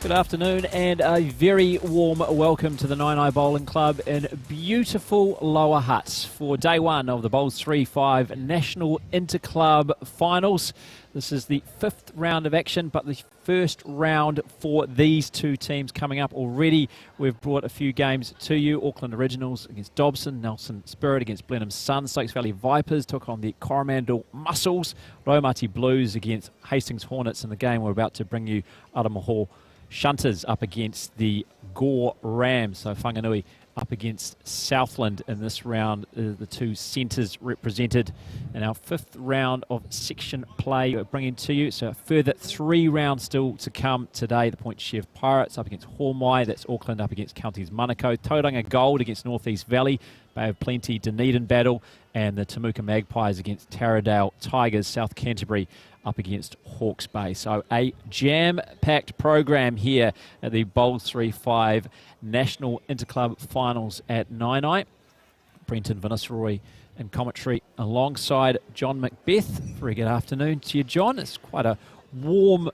Good afternoon and a very warm welcome to the Naenae Bowling Club in beautiful Lower Hutt for day one of the Bowls3Five National Interclub Finals. This is the fifth round of action, but the first round for these two teams coming up already. We've brought a few games to you. Auckland Originals against Dobson, Nelson Spirit against Blenheim Sun, Stokes Valley Vipers took on the Coromandel Muscles, Raumati Blues against Hastings Hornets in the game we're about to bring you. Aramoho Shunters up against the Gore Rams, so Whanganui up against Southland in this round. The two centres represented in our fifth round of section play we're bringing to you. So a further 3 rounds still to come today. The Point Chef Pirates up against Hormai, that's Auckland up against Counties Manukau, Tauranga Gold against North East Valley, Bay of Plenty Dunedin battle, and the Temuka Magpies against Taradale Tigers, South Canterbury up against Hawke's Bay. So a jam-packed program here at the Bowls3Five National Interclub Finals at Naenae. Brenton Vanessa-Roy in commentary alongside John Macbeth. Very good afternoon to you, John. It's quite a warm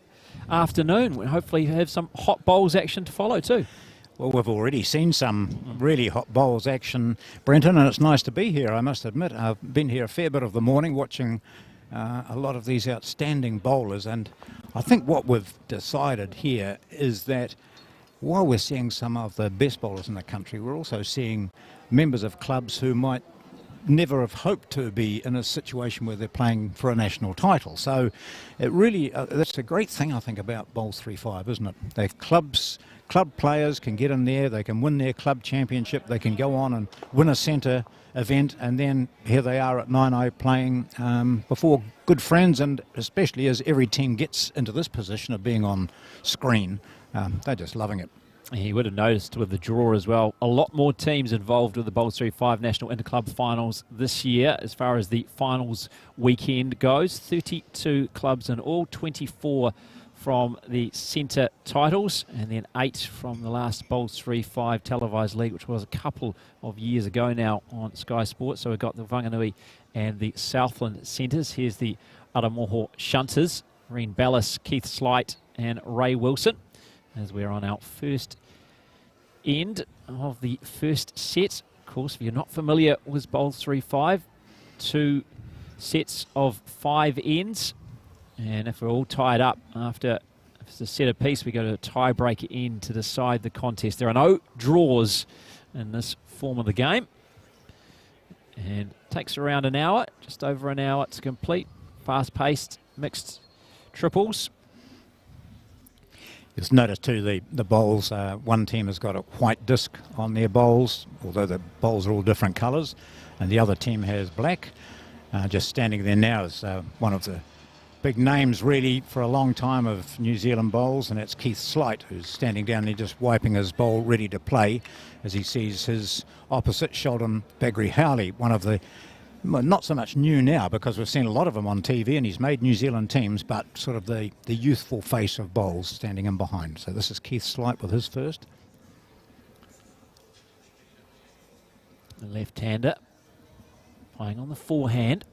afternoon. We'll hopefully have some hot bowls action to follow too. Well, we've already seen some really hot bowls action, Brenton, and it's nice to be here, I must admit. I've been here a fair bit of the morning watching a lot of these outstanding bowlers, and I think what we've decided here is that while we're seeing some of the best bowlers in the country, we're also seeing members of clubs who might never have hoped to be in a situation where they're playing for a national title. So it really, that's a great thing I think about Bowls3Five, isn't it? They've club players can get in there, they can win their club championship, they can go on and win a centre event, and then here they are at Naenae playing before good friends, and especially as every team gets into this position of being on screen, they're just loving it. You would have noticed with the draw as well, a lot more teams involved with the Bowls3Five National Interclub Finals this year as far as the finals weekend goes. 32 clubs in all, 24 from the centre titles, and then 8 from the last Bowls3Five televised league, which was a couple of years ago now on Sky Sports. So we've got the Whanganui and the Southland centres. Here's the Aramoho Shunters, Reen Belliss, Keith Slight and Ray Wilson, as we're on our first end of the first set. Of course, if you're not familiar with Bowls3Five, 2 sets of 5 ends. And if we're all tied up after if it's a set apiece, we go to a tie-breaker end to decide the contest. There are no draws in this form of the game. And it takes around an hour, just over an hour to complete. Fast-paced, mixed triples. You'll notice too the bowls, one team has got a white disc on their bowls, although the bowls are all different colours, and the other team has black. Just standing there now is one of the big names really for a long time of New Zealand bowls, and that's Keith Slight, who's standing down there just wiping his bowl ready to play as he sees his opposite, Sheldon Bagrie-Howley, one of the, well, not so much new now because we've seen a lot of him on TV and he's made New Zealand teams, but sort of the youthful face of bowls standing in behind. So this is Keith Slight with his first. The left-hander playing on the forehand.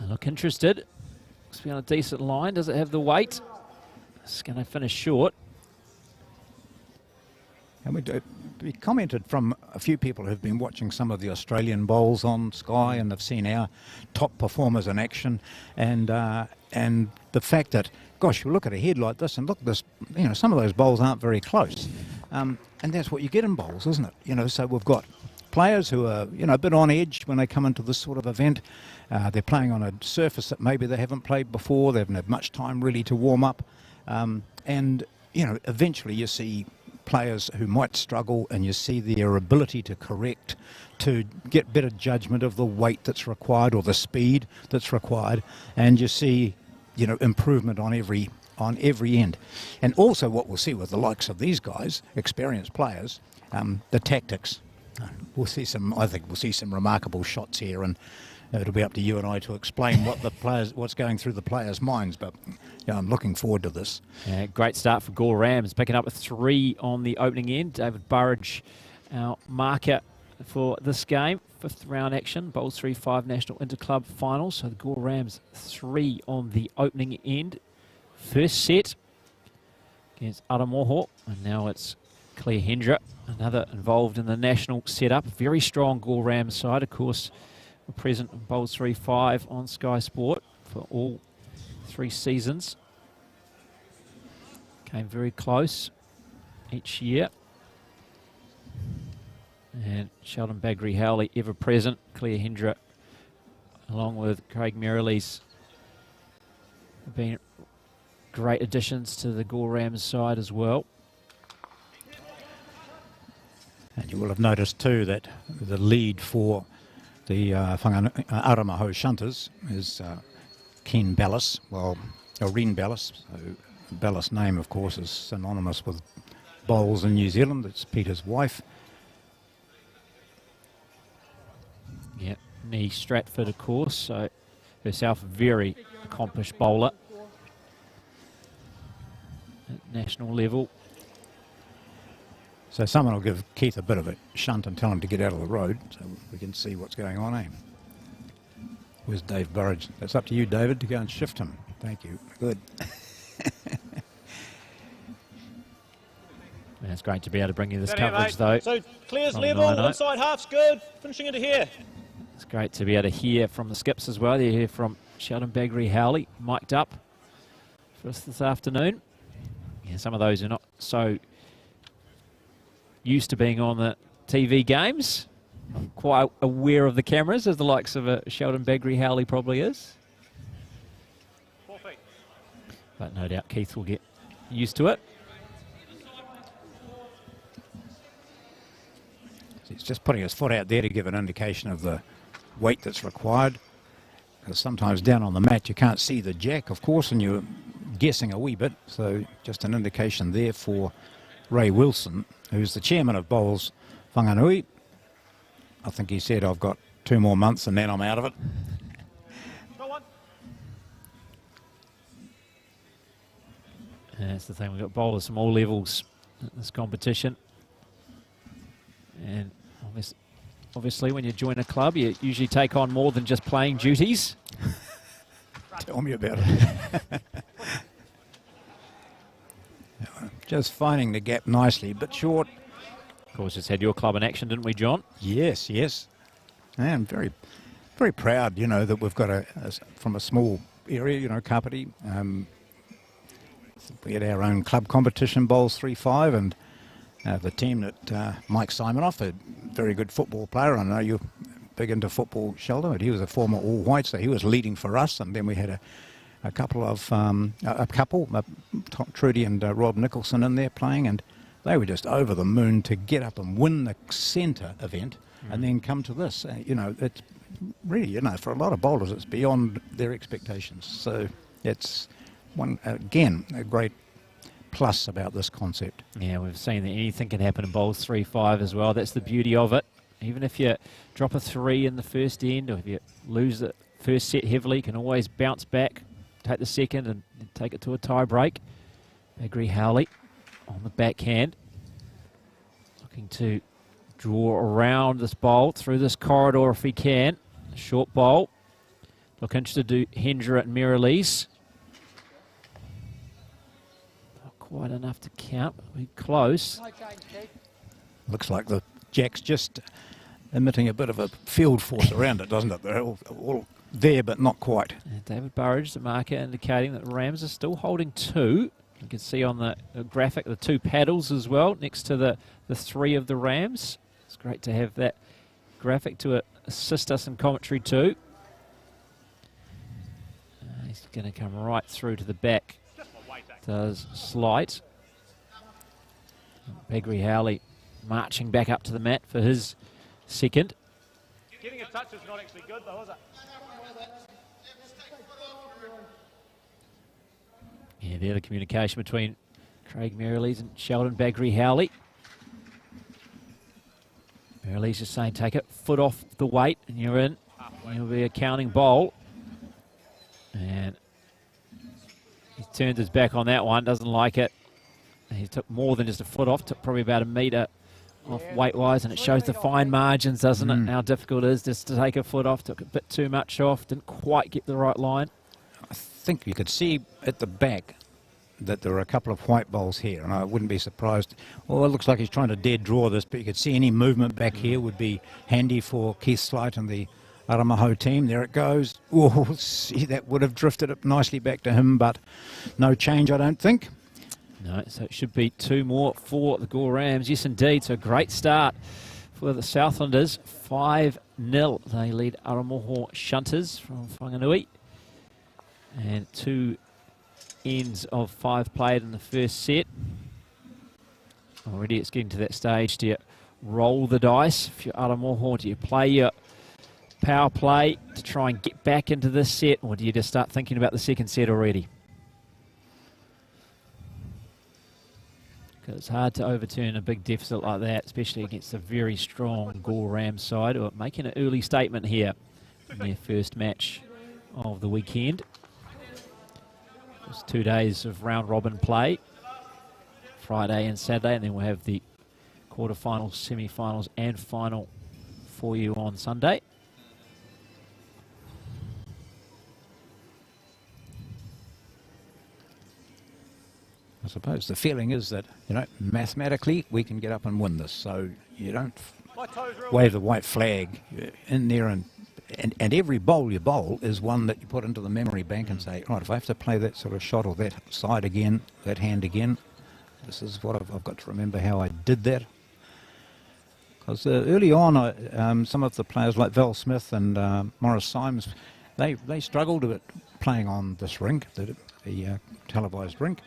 I look interested. Looks to be on a decent line. Does it have the weight? It's going to finish short. And we commented from a few people who've been watching some of the Australian bowls on Sky, and they've seen our top performers in action, and the fact that, gosh, you look at a head like this and look, this, you know, some of those bowls aren't very close, and that's what you get in bowls, isn't it? You know, so we've got players who are, you know, a bit on edge when they come into this sort of event. They're playing on a surface that maybe they haven't played before. They haven't had much time really to warm up, and you know, eventually you see players who might struggle, and you see their ability to correct, to get better judgment of the weight that's required or the speed that's required, and you see, you know, improvement on every end. And also what we'll see with the likes of these guys, experienced players, the tactics. We'll see some, I think we'll see some remarkable shots here, and it'll be up to you and I to explain what the players, what's going through the players' minds. But yeah, I'm looking forward to this. Yeah, great start for Gore Rams, picking up a 3 on the opening end. David Burridge, our marker for this game. 5th round action, Bowls3Five National Interclub Finals. So the Gore Rams 3 on the opening end. first set against Aramoho, and now it's Clare Hendra, another involved in the national setup. Very strong Gore Rams side, of course. We're present on Bowls3Five on Sky Sport for all 3 seasons. Came very close each year. And Sheldon Bagrie-Howley ever present. Clare Hendra, along with Craig Merrilees, have been great additions to the Gore Rams side as well. And you will have noticed too that the lead for the Aramoho Shunters is Reen Belliss, Reen Belliss. So Belliss' name, of course, is synonymous with bowls in New Zealand. It's Peter's wife. Yeah, Nee Stratford, of course, so herself a very accomplished bowler at national level. So someone will give Keith a bit of a shunt and tell him to get out of the road so we can see what's going on, eh? Where's Dave Burridge? It's up to you, David, to go and shift him. Thank you. Good. Yeah, it's great to be able to bring you this coverage, though. So Clare's level, inside half's good, finishing into here. It's great to be able to hear from the skips as well. You hear from Sheldon Bagrie-Howley, mic'd up for us this afternoon. Yeah, some of those are not so used to being on the TV games. I'm quite aware of the cameras, as the likes of Sheldon Bagrie-Howley probably is. 4 feet. But no doubt Keith will get used to it. He's just putting his foot out there to give an indication of the weight that's required. Because sometimes down on the mat you can't see the jack, of course, and you're guessing a wee bit. So just an indication there for Ray Wilson, who's the chairman of Bowls Whanganui. I think he said, I've got 2 more months and then I'm out of it. And that's the thing, we've got bowlers from all levels in this competition. And obviously when you join a club, you usually take on more than just playing duties. Tell me about it. Just finding the gap nicely, but short. Of course, just had your club in action, didn't we, John? Yes, yes. And very, very proud, you know, that we've got from a small area, you know, Kapiti. We had our own club competition, Bowls3Five, and the team that Mike Simonoff, a very good football player. I know you're big into football, Sheldon, but he was a former All-White, so he was leading for us. And then we had a couple, Trudy and Rob Nicholson in there playing, and they were just over the moon to get up and win the centre event and then come to this. You know, it's really, you know, for a lot of bowlers, it's beyond their expectations. So it's, again, a great plus about this concept. Yeah, we've seen that anything can happen in Bowls3Five as well. That's the beauty of it. Even if you drop a 3 in the first end, or if you lose the first set heavily, you can always bounce back, take the second and take it to a tie break. Bagrie-Howley on the backhand, looking to draw around this bowl through this corridor if he can. Short bowl. Look interested to Hendra and Merrilees. Not quite enough to count, but we're close. Looks like the jack's just emitting a bit of a field force around it, doesn't it? They're all there, but not quite. David Burridge, the marker, indicating that the Rams are still holding 2. You can see on the graphic the 2 paddles as well next to the 3 of the Rams. It's great to have that graphic to assist us in commentary too. He's going to come right through to the back. Does Slight. Bagrie-Howley marching back up to the mat for his second. Getting a touch is not actually good though, is it? Yeah, there the communication between Craig Merrilees and Sheldon Bagrie-Howley. Merrilees just saying, take it, foot off the weight, and you're in. You'll be a counting bowl. And he turns his back on that one, doesn't like it. He took more than just a foot off, took probably about a metre off weight-wise, and it shows the fine margins, doesn't it, how difficult it is just to take a foot off. Took a bit too much off, didn't quite get the right line. I think you could see at the back that there are a couple of white bowls here, and I wouldn't be surprised. Well, it looks like he's trying to dead draw this, but you could see any movement back here would be handy for Keith Slight and the Aramaho team. There it goes. Oh, see, that would have drifted it nicely back to him, but no change, I don't think. No, so it should be 2 more for the Gore Rams. Yes, indeed. So great start for the Southlanders. 5-0. They lead Aramoho Shunters from Whanganui. And 2 ends of 5 played in the first set. Already it's getting to that stage. Do you roll the dice? If you're Aramoho, do you play your power play to try and get back into this set? Or do you just start thinking about the second set already? It's hard to overturn a big deficit like that, especially against a very strong Gore Rams side, who are making an early statement here in their first match of the weekend. It's 2 days of round-robin play, Friday and Saturday, and then we'll have the quarterfinals, semi-finals and final for you on Sunday. I suppose the feeling is that, you know, mathematically we can get up and win this. So you don't wave the white flag in there, and every bowl you bowl is one that you put into the memory bank and say, right, if I have to play that sort of shot or that side again, that hand again, this is what I've got to remember how I did that. Because early on, some of the players like Val Smith and Morris Symes, they struggled a bit playing on this rink, the televised rink.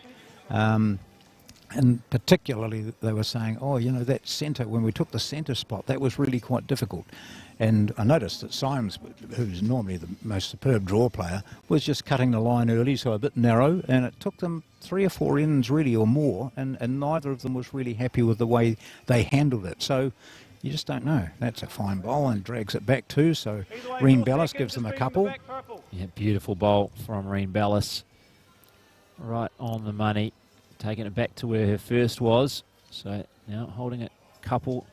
And particularly they were saying, oh, you know, that centre, when we took the centre spot, that was really quite difficult. And I noticed that Symes, who's normally the most superb draw player, was just cutting the line early, so a bit narrow, and it took them 3 or 4 ends really or more, and neither of them was really happy with the way they handled it. So you just don't know. That's a fine bowl and drags it back too, so Reen Belliss gives them a couple. Yeah, beautiful bowl from Reen Belliss. Right on the money, taking it back to where her first was. So now holding a couple,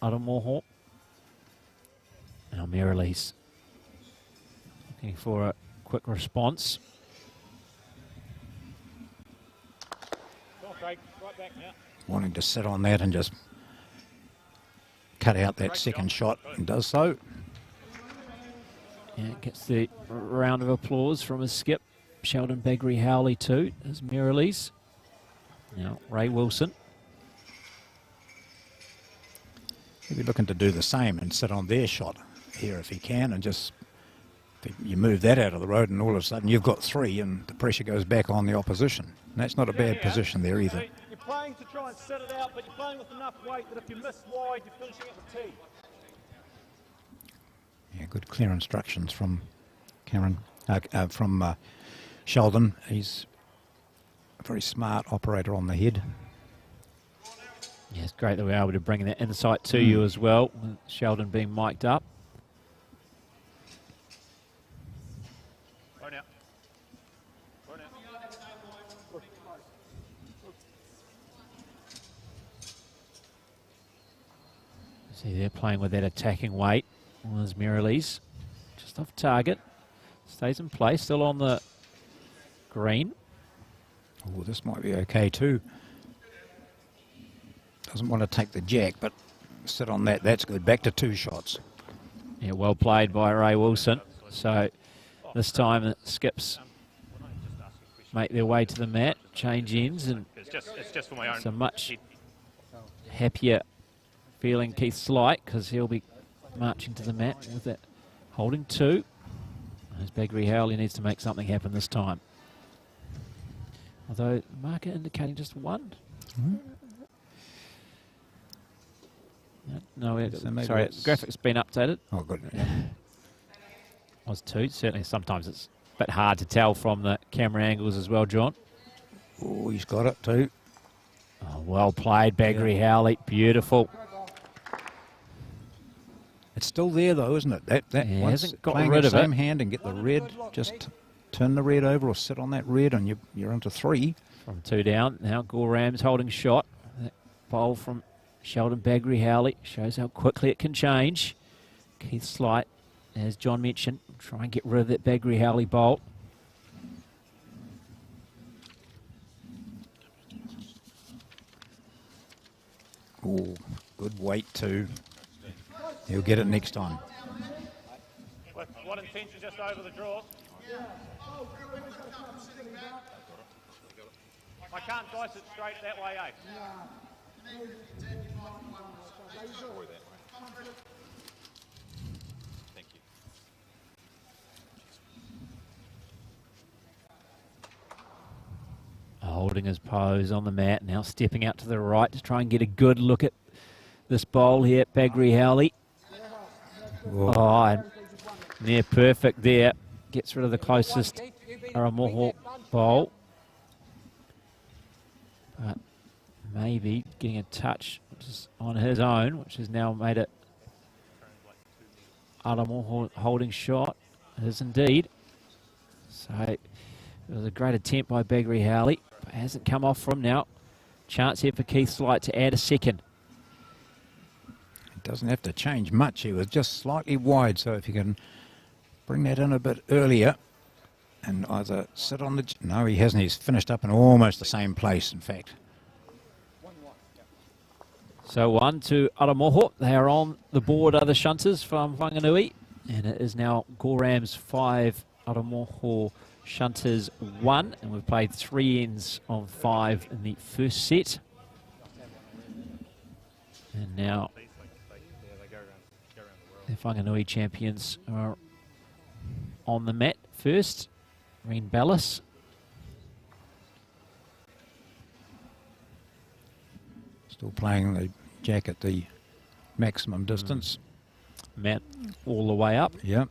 Aramoho. Now Merrilees looking for a quick response. Right back now. Wanting to sit on that and just cut out that second shot, and does so. Yeah, gets the round of applause from his skip. Sheldon Bagrie-Howley too, as Merrilees. Now Ray Wilson. He'll be looking to do the same and sit on their shot here if he can, and just you move that out of the road and all of a sudden you've got 3 and the pressure goes back on the opposition. And that's not a bad position there either. You're playing to try and set it out, but you're playing with enough weight that if you miss wide, you're finishing at the tee. Yeah, good clear instructions from Sheldon. He's a very smart operator on the head. Yeah, it's great that we're able to bring that insight to you as well, with Sheldon being mic'd up. See, they're playing with that attacking weight. There's Merrilees, just off target. Stays in place, still on the green. Oh, this might be okay too. Doesn't want to take the jack, but sit on that. That's good. Back to 2 shots. Yeah, well played by Ray Wilson. So this time the skips make their way to the mat, change ends, and It's just for my own. it's a much happier feeling Keith Slight, because he'll be marching to the mat with that holding 2. As Bagrie-Howley needs to make something happen this time. Although the marker indicating just 1. No, sorry, the graphic's been updated. Oh, good. Was 2. Certainly sometimes it's a bit hard to tell from the camera angles as well, John. Oh, he's got it too. Oh, well played, Bagrie-Howley. Beautiful. It's still there though, isn't it? That Yeah, once hasn't got playing rid the of it. same hand and get the red, just turn the red over or sit on that red and you're into 3. From 2 down. Now Gore Rams holding shot. That bowl from Sheldon Bagrie-Howley shows how quickly it can change. Keith Slight, as John mentioned, try and get rid of that Bagrie-Howley bowl. Oh, good weight too. He'll get it next time. With what intention just over the draw? I can't dice it straight that way, eh? Thank you. Holding his pose on the mat, now stepping out to the right to try and get a good look at this bowl here, Bagrie-Howley. Oh, and near perfect there. Gets rid of the closest Aramoho bowl. But maybe getting a touch on his own, which has now made it Aramoho holding shot. It is indeed. So it was a great attempt by Bagrie-Howley, but hasn't come off from now. Chance here for Keith Slight to add a second. It doesn't have to change much. He was just slightly wide, so if you can bring that in a bit earlier and either sit on the... No, he hasn't. He's finished up in almost the same place, in fact. So 1 to Aramoho. They are on the board, are the Shunters from Whanganui. And it is now Goram's 5, Aramoho Shunters 1. And we've played 3 ends of 5 in the first set. And now the Whanganui champions are on the mat first. Reen Belliss. Still playing the jack at the maximum distance. Mat all the way up. Yep.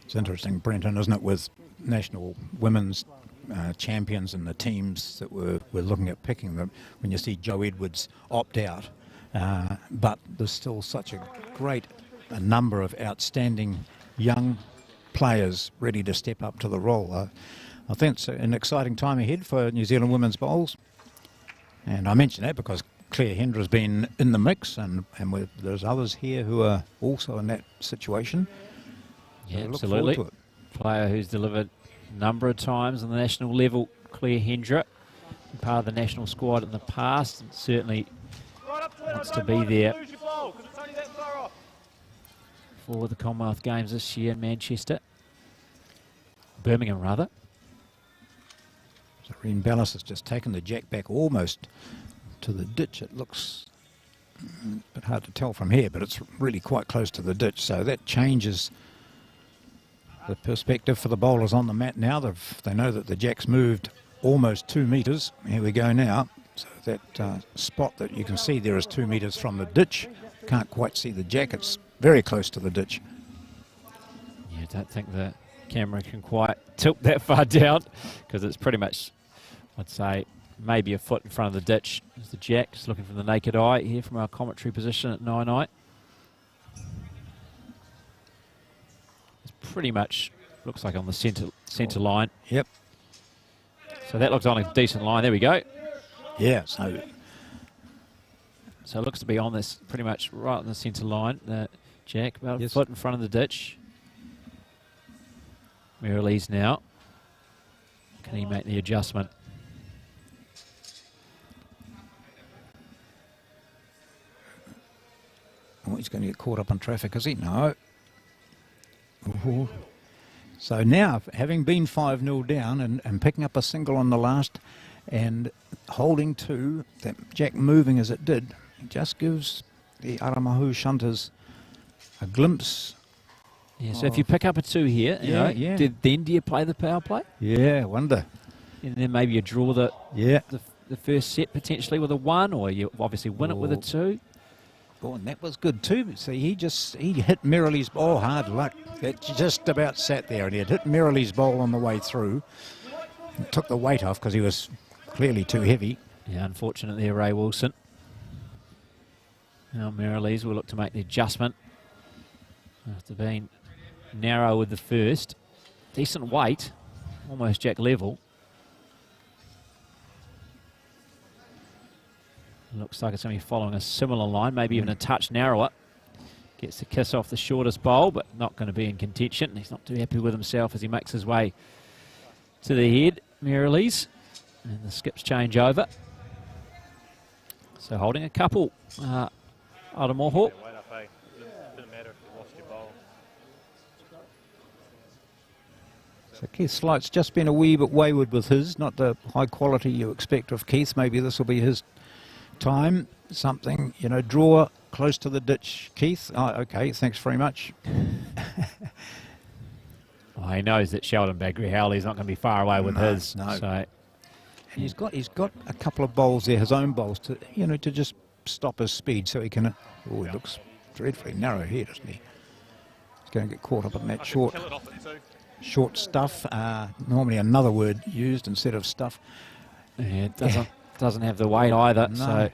It's interesting, Brenton, isn't it, with national women's champions and the teams that we're looking at picking them, when you see Joe Edwards opt out. But there's still such a number of outstanding young players ready to step up to the role. I think it's an exciting time ahead for New Zealand women's bowls. And I mention that because Clare Hendra's been in the mix, and there's others here who are also in that situation. Yeah, so absolutely. Player who's delivered a number of times on the national level, Clare Hendra, part of the national squad in the past, and certainly wants to be there for the Commonwealth Games this year in Manchester. Birmingham, rather. So Reen Belliss has just taken the jack back almost to the ditch. It looks a bit hard to tell from here, but it's really quite close to the ditch, so that changes the perspective for the bowlers on the mat now. They know that the jack's moved almost 2 metres. Here we go now. So that spot that you can see there is 2 metres from the ditch. Can't quite see the jack. It's very close to the ditch. Yeah, I don't think the camera can quite tilt that far down, because it's pretty much, I'd say, maybe a foot in front of the ditch is the jack, just looking from the naked eye here from our commentary position at Naenae. Pretty much looks like on the centre line. Yep. So that looks on a decent line. There we go. Yeah. So it looks to be on this pretty much right on the centre line. Jack about a foot in front of the ditch. Merrilees now. Can he make the adjustment? Oh, he's going to get caught up in traffic, is he? No. Ooh. So now, having been 5-0 down and picking up a single on the last and holding 2, that jack moving as it did, it just gives the Aramoho Shunters a glimpse. Yeah, so if you pick up a 2 here, then do you play the power play? Yeah, I wonder. And then maybe you draw the first set potentially with a 1, or you obviously win it with a 2. Oh, and that was good too. See, he hit Merrilees' ball. Hard luck. It just about sat there, and he had hit Merrilees' ball on the way through. It took the weight off because he was clearly too heavy. Yeah, unfortunate there, Ray Wilson. Now Merrilees will look to make the adjustment after being narrow with the first. Decent weight, almost jack level. Looks like it's going to be following a similar line, maybe even a touch narrower. Gets the kiss off the shortest bowl, but not going to be in contention. He's not too happy with himself as he makes his way to the head, Merrilees. And the skips change over. So holding a couple, Aramoho. So Keith Slight's just been a wee bit wayward with his, not the high quality you expect of Keith. Maybe this will be his time. Something, you know, draw close to the ditch, Keith. Oh, okay, thanks very much. Well, he knows that Sheldon Bagrie-Howley is not going to be far away with his. No. So. And he's got a couple of bowls there, his own bowls, to, you know, to just stop his speed so he can. Oh, he looks dreadfully narrow here, doesn't he? He's going to get caught up in that short stuff. Normally another word used instead of stuff. Yeah, it doesn't have the weight either. So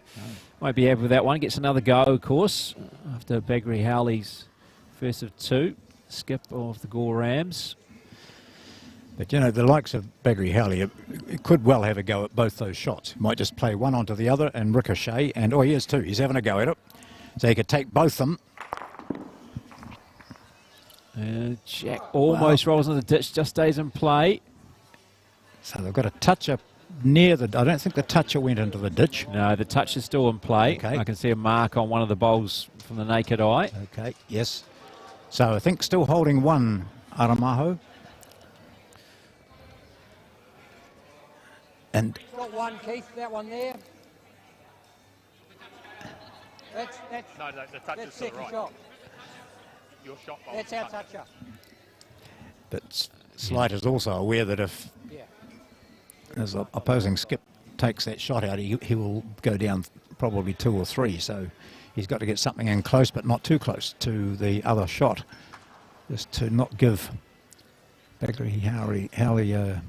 won't be happy with that one. Gets another go, of course, after Bagrie-Howley's first of two. Skip of the Gore Rams. But, you know, the likes of Bagrie-Howley could well have a go at both those shots. Might just play one onto the other and ricochet. And, oh, he is too. He's having a go at it. So he could take both of them. Jack almost rolls in the ditch, just stays in play. So they've got a toucher near the... I don't think the toucher went into the ditch. No, the touch is still in play. Okay. I can see a mark on one of the bowls from the naked eye. Okay, yes. So I think still holding one, Aramaho. And Got one, Keith, that one there. That's No, the touch is still second right. shot. Your shot bowl. That's our toucher. but Slight is also aware that if his opposing skip takes that shot out, he will go down probably 2 or 3. So he's got to get something in close, but not too close to the other shot, just to not give Bagrie-Howley a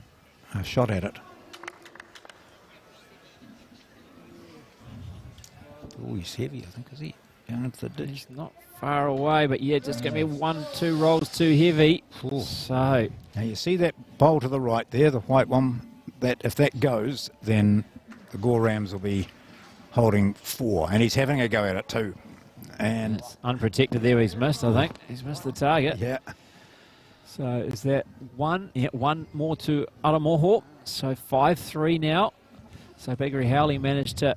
shot at it. Oh, he's heavy, I think, is he? Down into the ditch. He's not far away, but yeah, just going to be 1-2 rolls too heavy. Ooh. So Now you see that bowl to the right there, the white one, that if that goes, then the Gore Rams will be holding 4, and he's having a go at it too. And it's unprotected there, he's missed, I think. He's missed the target. yeah, So is that one? Yeah, one more to Aramoho. So 5-3 now. So Bagrie-Howley managed to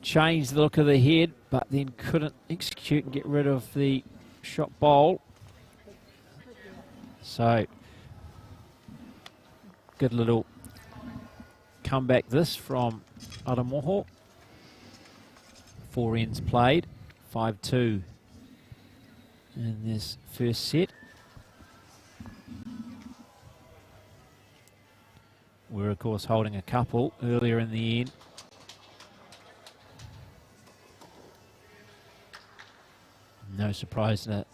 change the look of the head, but then couldn't execute and get rid of the shot bowl. So good little comeback this from Aramoho. 4 ends played, 5-2 in this first set. We're of course holding a couple earlier in the end. No surprise to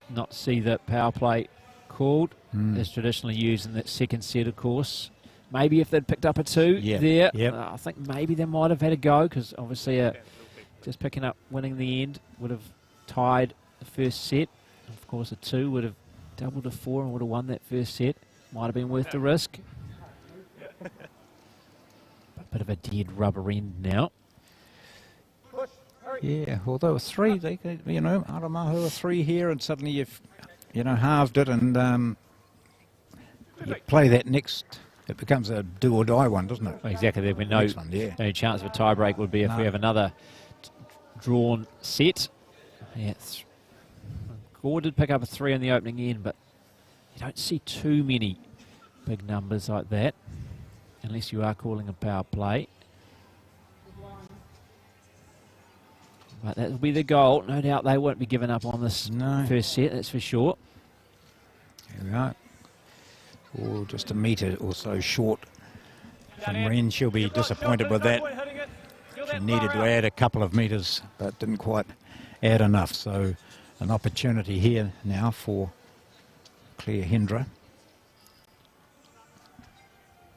not see the power play called, as traditionally used in that second set, of course. Maybe if they'd picked up a 2 there, I think maybe they might have had a go, because obviously just picking up, winning the end would have tied the first set. Of course, a 2 would have doubled a 4 and would have won that first set. Might have been worth the risk. A bit of a dead rubber end now. yeah. Although a 3, they could, you know, Aramaho a 3 here, and suddenly you've, you know, halved it, and you play that next. It becomes a do or die one, doesn't it? Exactly. There'd be no Next one, yeah. only chance of a tie break would be if we have another drawn set. Yeah, Gore did pick up a 3 in the opening end, but you don't see too many big numbers like that unless you are calling a power play. But that will be the goal. No doubt they won't be giving up on this first set, that's for sure. Here we are. Or just a metre or so short from Reen. She'll be disappointed with that. She needed to add a couple of metres, but didn't quite add enough. So an opportunity here now for Clare Hendra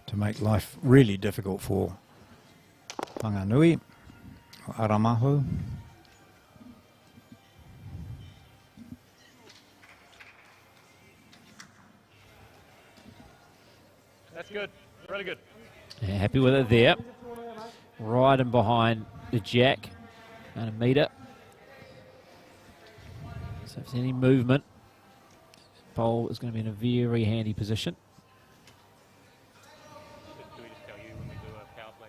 to make life really difficult for Whanganui, or Aramaho. That's good. Really good. Yeah, happy with it there. Right in behind the jack. Going to meet it. So if there's any movement, bowl is going to be in a very handy position. Do we just tell you when we do a power play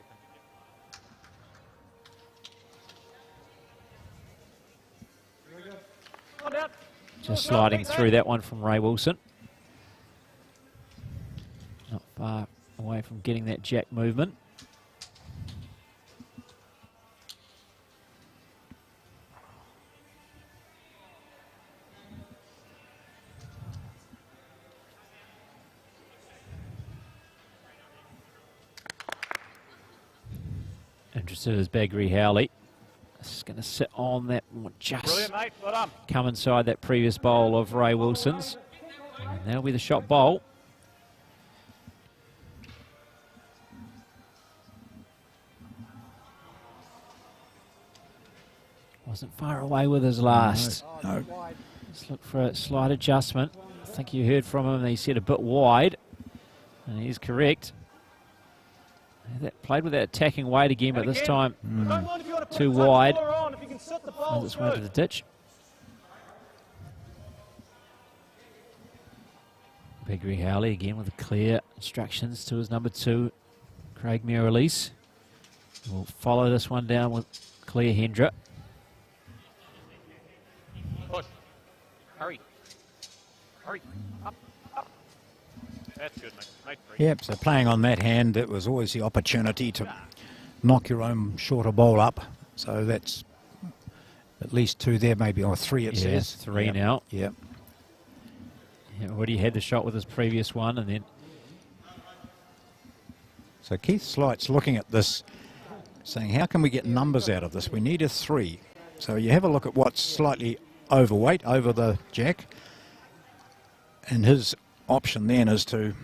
thing? Just sliding through that one from Ray Wilson. Not far away from getting that jack movement. Interested as Bagrie-Howley. It's going to sit on that one, just Brilliant, mate. Well done. come inside that previous bowl of Ray Wilson's. And that'll be the shot bowl. Wasn't far away with his last. No. Let's look for a slight adjustment. I think you heard from him, he said a bit wide. And he's correct. That played with that attacking weight again, but this time Don't mind if you want to put too a touch wide. more on, if you can sit the bowl Finds its way to through. the ditch. Bagrie-Howley again with clear instructions to his number 2, Craig Merrilees. We'll follow this one down with Clare Hendra. Push. Hurry. Hurry. Up. Up. That's good, mate. Mate, three. Yep, so playing on that hand, it was always the opportunity to knock your own shorter bowl up. So that's at least 2 there, maybe, or 3 it Yeah, says. 3 Yep. now. Yep. Yeah, already had the shot with his previous one, and then So Keith Slight's looking at this, saying, how can we get numbers out of this? We need a 3. So you have a look at what's slightly overweight over the jack. And his option then is to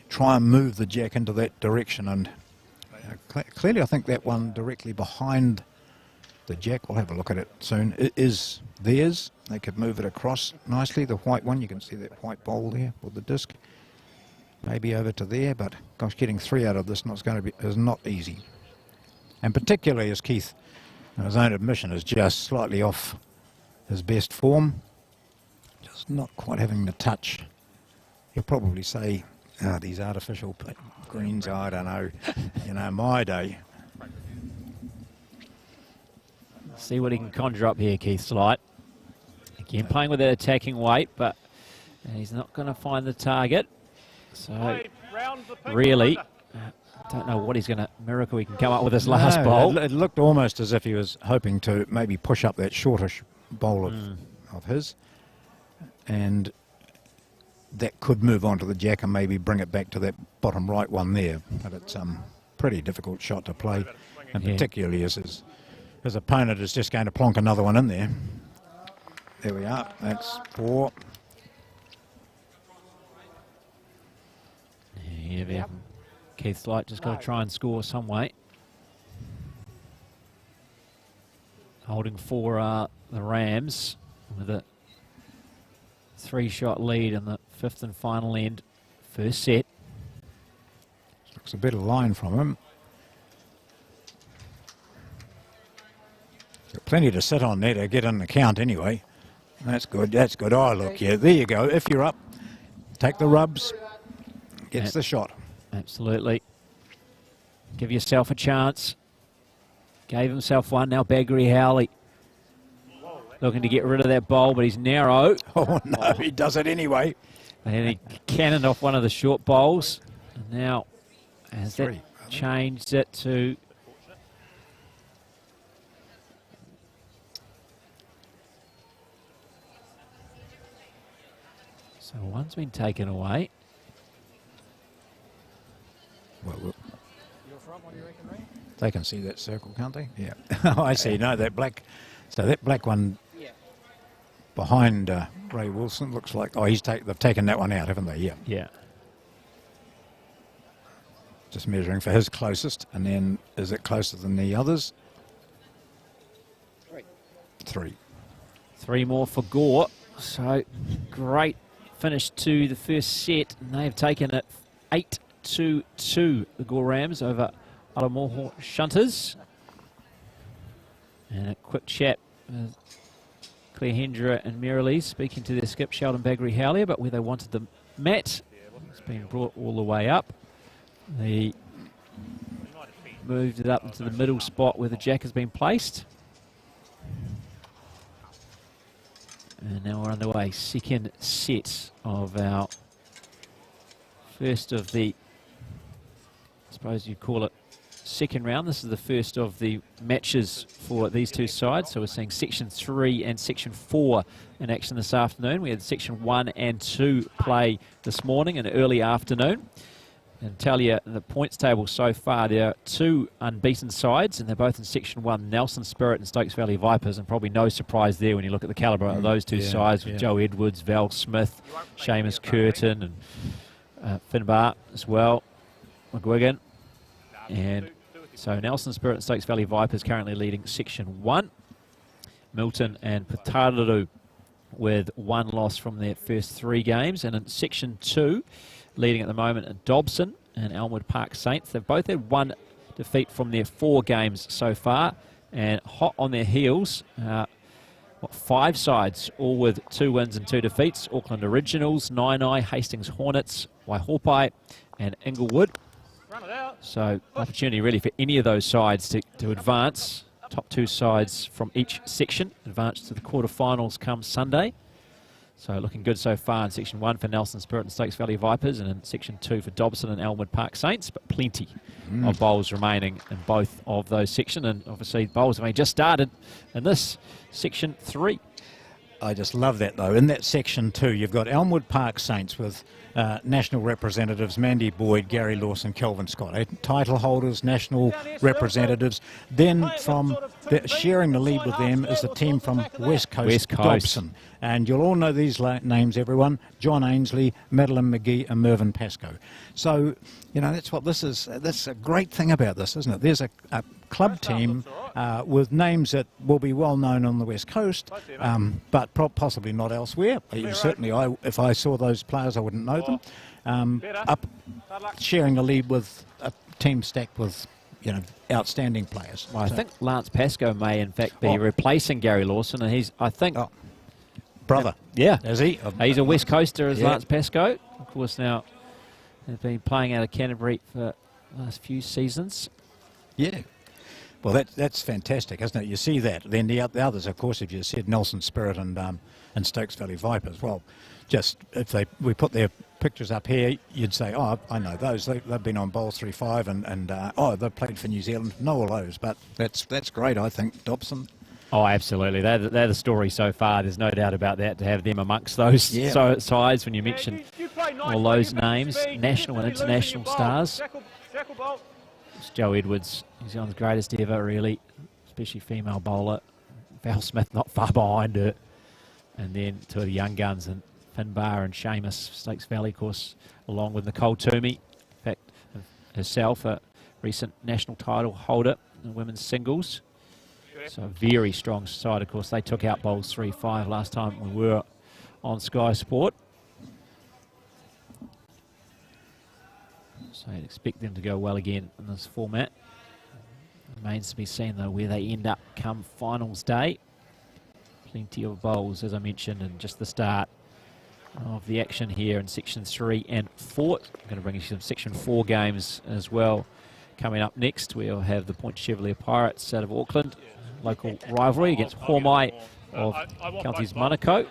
try and move the jack into that direction. And clearly I think that one directly behind the jack, we'll have a look at it soon, it is theirs. They could move it across nicely. The white one, you can see that white bowl there with the disc. Maybe over to there, but gosh, getting 3 out of this is not easy. And particularly as Keith, in his own admission, is just slightly off his best form. Just not quite having the touch. He'll probably say, these artificial greens, I don't know. You know, my day. see what he can conjure up here, Keith Slight. Again, playing with that attacking weight, but he's not going to find the target. So, Hey, round the pink really, under. don't know what he's going to miracle he can come up with this last No, bowl. It looked almost as if he was hoping to maybe push up that shortish bowl of his. And that could move on to the jack and maybe bring it back to that bottom right one there. But it's a pretty difficult shot to play, and Yeah. particularly as his opponent is just going to plonk another one in there. There we are. That's 4. Yeah, Keith Slight just got to try and score some way. Holding for the Rams with a 3-shot lead in the 5th and final end, first set. Looks a better line from him. Got plenty to sit on there to get in the count anyway. That's good. That's good. Oh, look, yeah, there you go. If you're up, take the rubs. Gets the shot. Absolutely. Give yourself a chance. Gave himself one. Now Bagrie-Howley looking to get rid of that bowl, but he's narrow. Oh, no, he does it anyway. And he cannoned off one of the short bowls. And now has that 3. changed it to... So one's been taken away. Well, You're front, what do you reckon, Reen? they can see that circle, can't they? Yeah. Oh, I see. No, that black. So that black one Yeah. behind Ray Wilson looks like. Oh, they've taken that one out, haven't they? Yeah. Yeah. Just measuring for his closest, and then is it closer than the others? 3. 3 more for Gore. So great finish to the first set. And they've taken it 8-2, the Gore Rams over Aramoho Shunters. And a quick chat with Clare, Hendra and Merrilees speaking to their skip Sheldon Bagrie-Howley about where they wanted the mat. It's been brought all the way up. They moved it up into the middle spot where the jack has been placed. And now we're underway. Second set of our first of the, I suppose you'd call it, second round. This is the first of the matches for these two sides. So we're seeing Section 3 and Section 4 in action this afternoon. We had Section 1 and 2 play this morning and early afternoon. And tell you the points table so far, there are two unbeaten sides, and they're both in Section 1, Nelson Spirit and Stokes Valley Vipers, and probably no surprise there when you look at the calibre of those two sides with Joe Edwards, Val Smith, Seamus Curtin, and Finbar as well, McGuigan. And so Nelson Spirit and Stokes Valley Vipers currently leading Section 1. Milton and Patararu with one loss from their first 3 games. And in Section 2, leading at the moment are Dobson and Elmwood Park Saints. They've both had one defeat from their 4 games so far. And hot on their heels, 5 sides, all with 2 wins and 2 defeats. Auckland Originals, Naenae, Hastings Hornets, Waihopai and Inglewood. So opportunity really for any of those sides to advance. Top 2 sides from each section advance to the quarterfinals come Sunday. So looking good so far in Section 1 for Nelson Spirit and Stokes Valley Vipers, and in Section 2 for Dobson and Elmwood Park Saints, but plenty of bowls remaining in both of those sections. And obviously bowls have only just started in this Section 3. I just love that, though. In that Section 2, you've got Elmwood Park Saints with national representatives Mandy Boyd, Gary Lawson, Kelvin Scott. Title holders, national representatives. Then from sharing the lead with them is the team from West Coast. Dobson. And you'll all know these names, everyone. John Ainsley, Madeline McGee and Mervyn Pascoe. So, you know, that's what this is. That's a great thing about this, isn't it? There's a club team with names that will be well known on the West Coast, but possibly not elsewhere. Certainly, if I saw those players, I wouldn't know them. Up sharing the lead with a team stacked with, you know, outstanding players. Well, I think Lance Pascoe may in fact be replacing Gary Lawson, and he's, I think, brother. Yeah, is he? He's a West Coaster as Lance Pascoe. Of course, now has been playing out of Canterbury for the last few seasons. Yeah. Well, that's fantastic, isn't it? You see that. Then the others, of course, if you said Nelson Spirit and Stokes Valley Vipers. Well, just if we put their pictures up here, you'd say, oh, I know those. They've been on Bowls3Five and they've played for New Zealand. Know all those, but that's great, I think. Dobson. Oh, absolutely. They're the story so far. There's no doubt about that, to have them amongst those sides when you mention all those names, national and international stars. It's Joe Edwards, New Zealand's greatest ever, really, especially female bowler. Val Smith not far behind her. And then 2 of the young guns, and Finbar and Seamus, Stokes Valley, of course, along with Nicole Toomey. In fact, herself, a recent national title holder in women's singles. So a very strong side, of course. They took out Bowls3Five last time we were on Sky Sport. So I'd expect them to go well again in this format. Remains to be seen, though, where they end up come finals day. Plenty of bowls, as I mentioned, and just the start of the action here in Section 3 and 4. I'm going to bring you some Section 4 games as well. Coming up next, we'll have the Point Chevalier Pirates out of Auckland. Local rivalry against Hormai of Counties Manukau.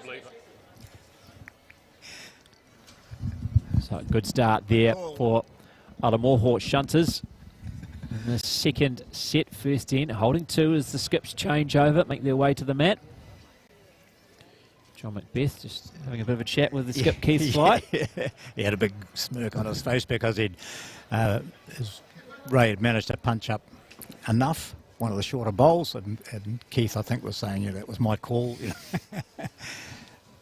So a good start there for Aramoho Shunters in the second set, first in. Holding 2 as the skips change over, make their way to the mat. John Macbeth just having a bit of a chat with the skip, Keith Flight. He had a big smirk on his face because Ray had managed to punch up enough, one of the shorter bowls, and Keith, I think, was saying, that was my call.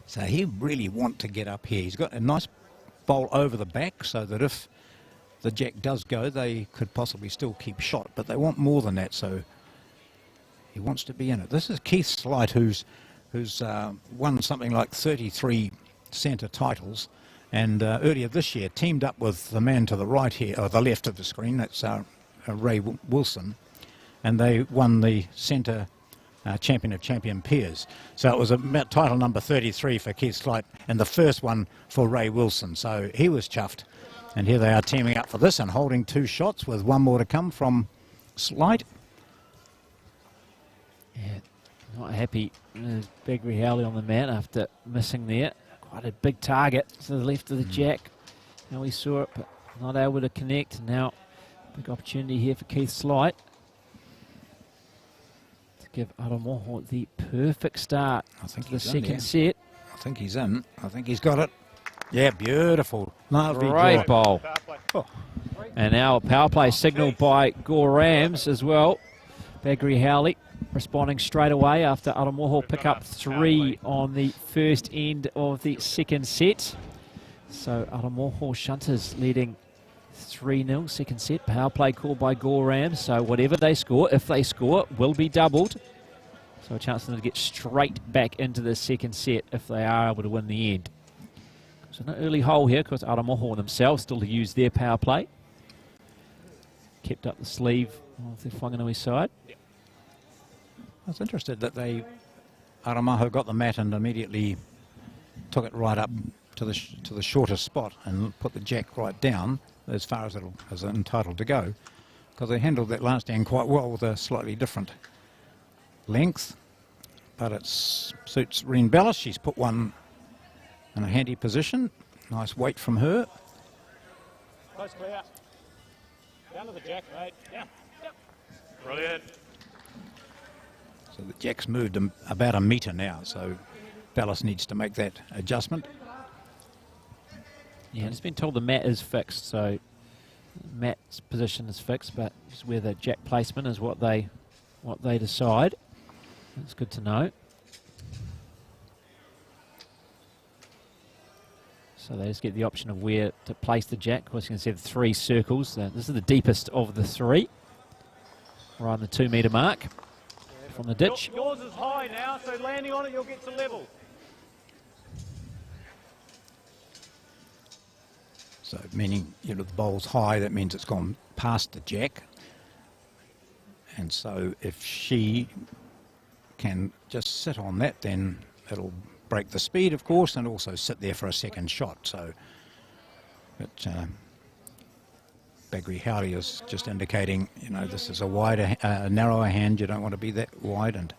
So he really want to get up here. He's got a nice bowl over the back so that if the jack does go, they could possibly still keep shot, but they want more than that, so he wants to be in it. This is Keith Slight, who's won something like 33 centre titles, and earlier this year teamed up with the man to the right here, or the left of the screen, that's Ray Wilson, and they won the centre champion of champion peers. So it was a title number 33 for Keith Slight and the first one for Ray Wilson. So he was chuffed. And here they are teaming up for this and holding 2 shots with 1 more to come from Slight. Yeah, not happy. Bagrie-Howley on the mat after missing there. Quite a big target to the left of the jack. Now we saw it, but not able to connect. Now, big opportunity here for Keith Slight to give Aramoho the perfect start. I think to the second set. I think he's in. I think he's got it. Yeah, beautiful. Lovely Great draw. bowl. Oh. And now a power play signal by Gore Rams as well. Bagrie-Howley responding straight away after Aramoho pick up 3 on the first end of the second set. So Aramoho Shunters leading 3-0 second set. Power play called by Gore Rams. So whatever they score, if they score, will be doubled. So a chance for them to get straight back into the second set if they are able to win the end. So an early hole here because Aramoho themselves still to use their power play. Kept up the sleeve of the Whanganui side. I was interested that Aramaho got the mat and immediately took it right up to the shortest spot and put the jack right down as far as it is entitled to go, because they handled that last hand quite well with a slightly different length. But it suits Reen Belliss. She's put one in a handy position. Nice weight from her. Close, Clare. Down to the jack, mate. Down. Yep. Brilliant. So the jack's moved about a metre now, so Belliss needs to make that adjustment. Yeah, it's been told the mat is fixed, so mat's position is fixed, but just where the jack placement is what they decide. That's good to know. So they just get the option of where to place the jack. Of course, you can see the 3 circles. This is the deepest of the 3, right on the 2 metre mark from the ditch. Yours is high now, so landing on it, you'll get to level. So meaning, the bowl's high, that means it's gone past the jack. And so if she can just sit on that, then it'll break the speed, of course, and also sit there for a second shot. So, but Bagrie-Howley is just indicating, this is a narrower hand. You don't want to be that wide, and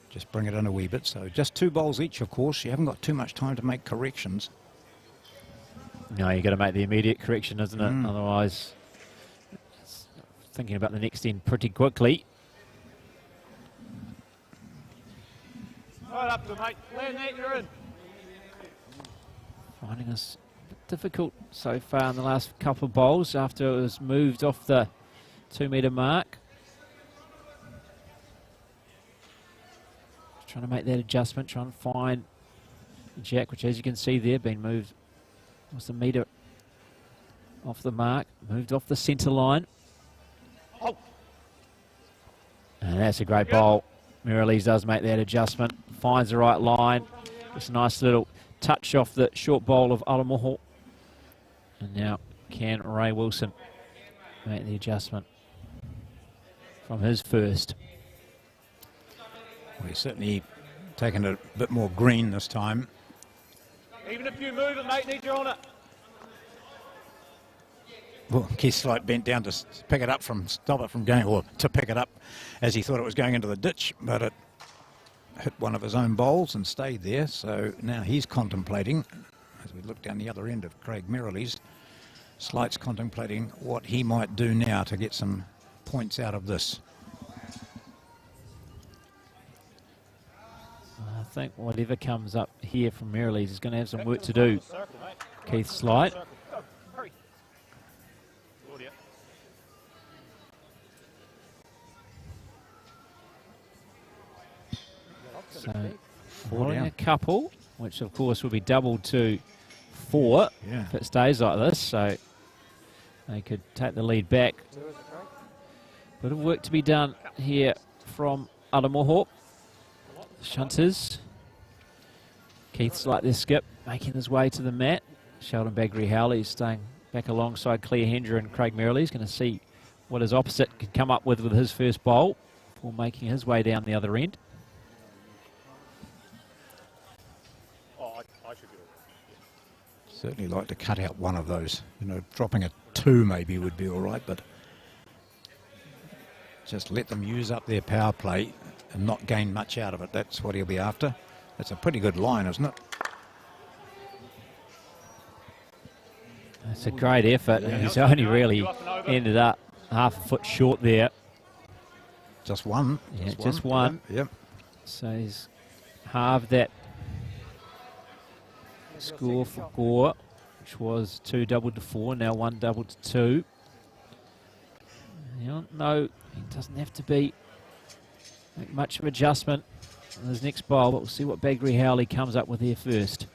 just bring it in a wee bit. So just 2 bowls each, of course. You haven't got too much time to make corrections. No, you've got to make the immediate correction, isn't it? Otherwise, it's thinking about the next end pretty quickly. Right up to mate. Land that, you're in. Finding us a bit difficult so far in the last couple of bowls after it was moved off the 2 metre mark. Just trying to make that adjustment, trying to find the jack, which as you can see there, been moved. Was the metre off the mark, moved off the centre line. Oh. And that's a great bowl. Merrilees does make that adjustment, finds the right line. Just a nice little touch off the short bowl of Aramoho. And now can Ray Wilson make the adjustment from his first. We're certainly taking it a bit more green this time. Even if you move it, mate, need you on it. Well, Keith Slight bent down to pick it up stop it from going, or to pick it up as he thought it was going into the ditch, but it hit one of his own bowls and stayed there. So now he's contemplating, as we look down the other end of Craig Merrilees, Slight's contemplating what he might do now to get some points out of this. I think whatever comes up here from Merrilees is going to have some work to do. Keith Slight. So, holding a couple, which of course will be doubled to 4 if it stays like this. So they could take the lead back. Bit of work to be done here from Aramoho Shunters. Keith's like this skip, making his way to the mat. Sheldon Bagrie-Howley is staying back alongside Hendra and Craig Merrilees. Going to see what his opposite can come up with his first bowl. before making his way down the other end. Oh, I should be all right. Certainly like to cut out one of those. You know, dropping a 2 maybe would be all right, but just let them use up their power play and not gain much out of it. That's what he'll be after. That's a pretty good line, isn't it? It's a great effort. And he's only really ended up half a foot short there. Just one. Yeah, just one. Yep. So he's halved that score for Gore, which was 2 doubled to 4, now 1 doubled to 2. You don't know, it doesn't have to be make much of adjustment in his next bowl, but we'll see what Bagrie-Howley comes up with here first.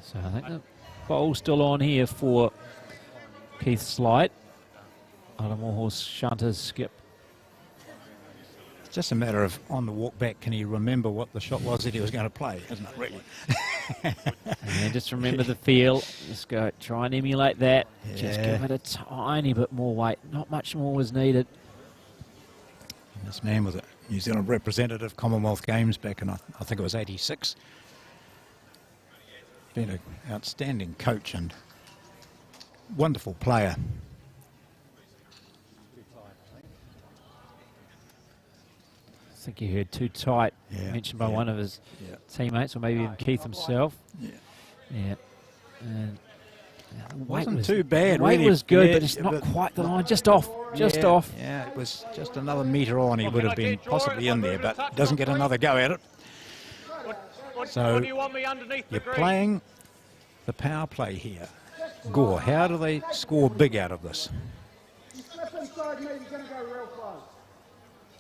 So I think the bowl's still on here for Keith Slight. Aramoho Shunters skip. It's just a matter of on the walk back, can he remember what the shot was that he was going to play, isn't it, really? And just remember the feel. Just go, try and emulate that. Yeah. Just give it a tiny bit more weight. Not much more was needed. And this man was a New Zealand representative, Commonwealth Games back in, I think it was 86. Been an outstanding coach and wonderful player. I think you heard too tight, Yeah, mentioned by yeah, one of his yeah. teammates, or maybe even Keith himself. Yeah. Yeah. And the weight Wasn't too bad, weight really. was good, Yeah, but it's not but- quite the line. Just off. Just Yeah, off. Yeah, it was just another metre on. He would have been possibly in there, but doesn't get another go at it. So What do you want me underneath the you're green? playing the power play here. Gore, how do they score big out of this?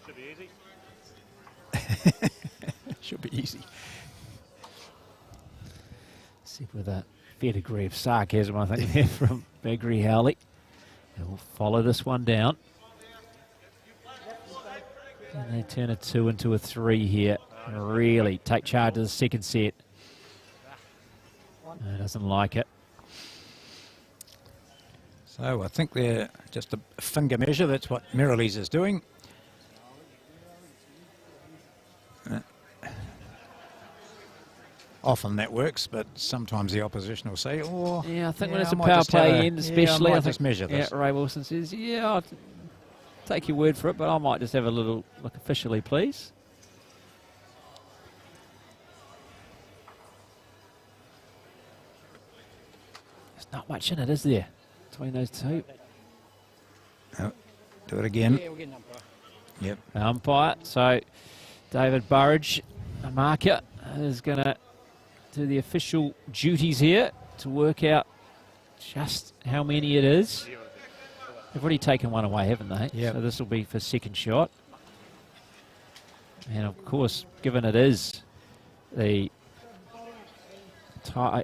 Should be easy. Should be easy. See, with a fair degree of sarcasm, I think, there from Bagrie-Howley. And we'll follow this one down. And they turn a 2 into a 3 here. Really take charge of the second set. Doesn't like it. So I think they're just a finger measure. That's what Merrilees is doing. Often that works, but sometimes the opposition will say, "Oh, Yeah, I think when yeah, it's a I might power just have play a- end, especially, I I might think just measure this." Yeah, Ray Wilson says, "Yeah, I'll take your word for it, but I might just have a little look officially, please." There's not much in it, is there, between those two? Oh, do it again. Yep. Umpire. So David Burridge, a marker, is going to do the official duties here to work out just how many it is. They've already taken one away, haven't they? Yep. So this will be for second shot. And of course, given it is the power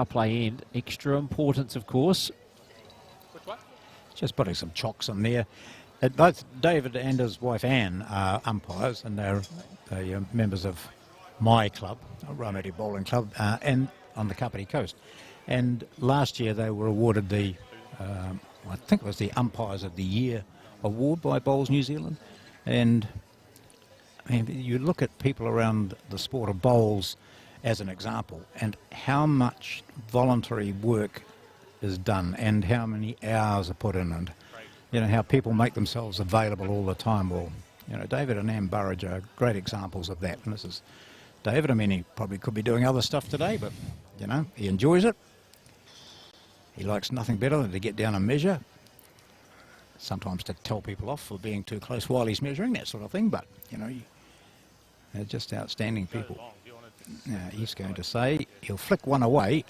play end, extra importance, of course. Which one? Just putting some chocks in there. Both David and his wife Anne are umpires, and they're members of my club, Aramoho Bowling Club, and on the Kapiti Coast. And last year they were awarded the, I think it was the Umpires of the Year award by Bowls New Zealand. And I mean, you look at people around the sport of bowls as an example, and how much voluntary work is done, and how many hours are put in, and you know how people make themselves available all the time. Well, you know, David and Anne Burridge are great examples of that. And this is David. I mean, he probably could be doing other stuff today, but you know, he enjoys it. He likes nothing better than to get down and measure. Sometimes to tell people off for being too close while he's measuring, that sort of thing. But you know, they're just outstanding people. Now, he's going to say he'll flick one away,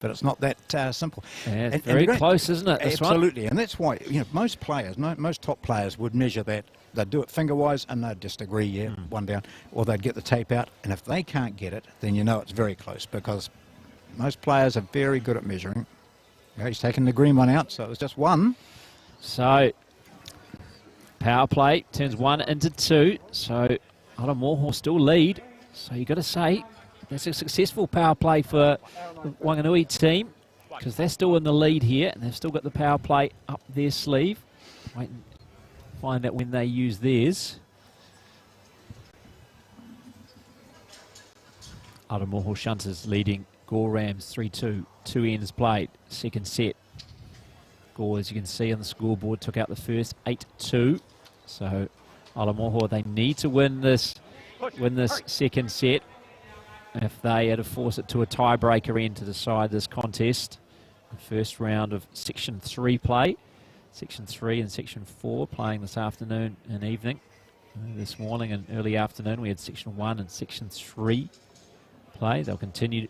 but it's not that simple. Yeah, it's very close, isn't it, this one? Absolutely, and that's why, you know, most players, most top players would measure that. They'd do it finger-wise, and they'd just agree, yeah, one down, or they'd get the tape out, and if they can't get it, then you know it's very close, because Most players are very good at measuring. Yeah, he's taken the green one out, so it was just one. So, power play turns 1 into 2. So, Aramoho still lead. So, you've got to say, that's a successful power play for the Wanganui team, because they're still in the lead here, and they've still got the power play up their sleeve. Wait and find out when they use theirs. Aramoho Shunters leading Gore Rams 3-2. 2 ends played. Second set. Gore, as you can see on the scoreboard, took out the first 8-2. So Aramoho, they need to win this second set if they are to force it to a tiebreaker end to decide this contest. The first round of Section 3 play. Section 3 and Section 4 playing this afternoon and evening. This morning and early afternoon we had Section 1 and Section 3 play. They'll continue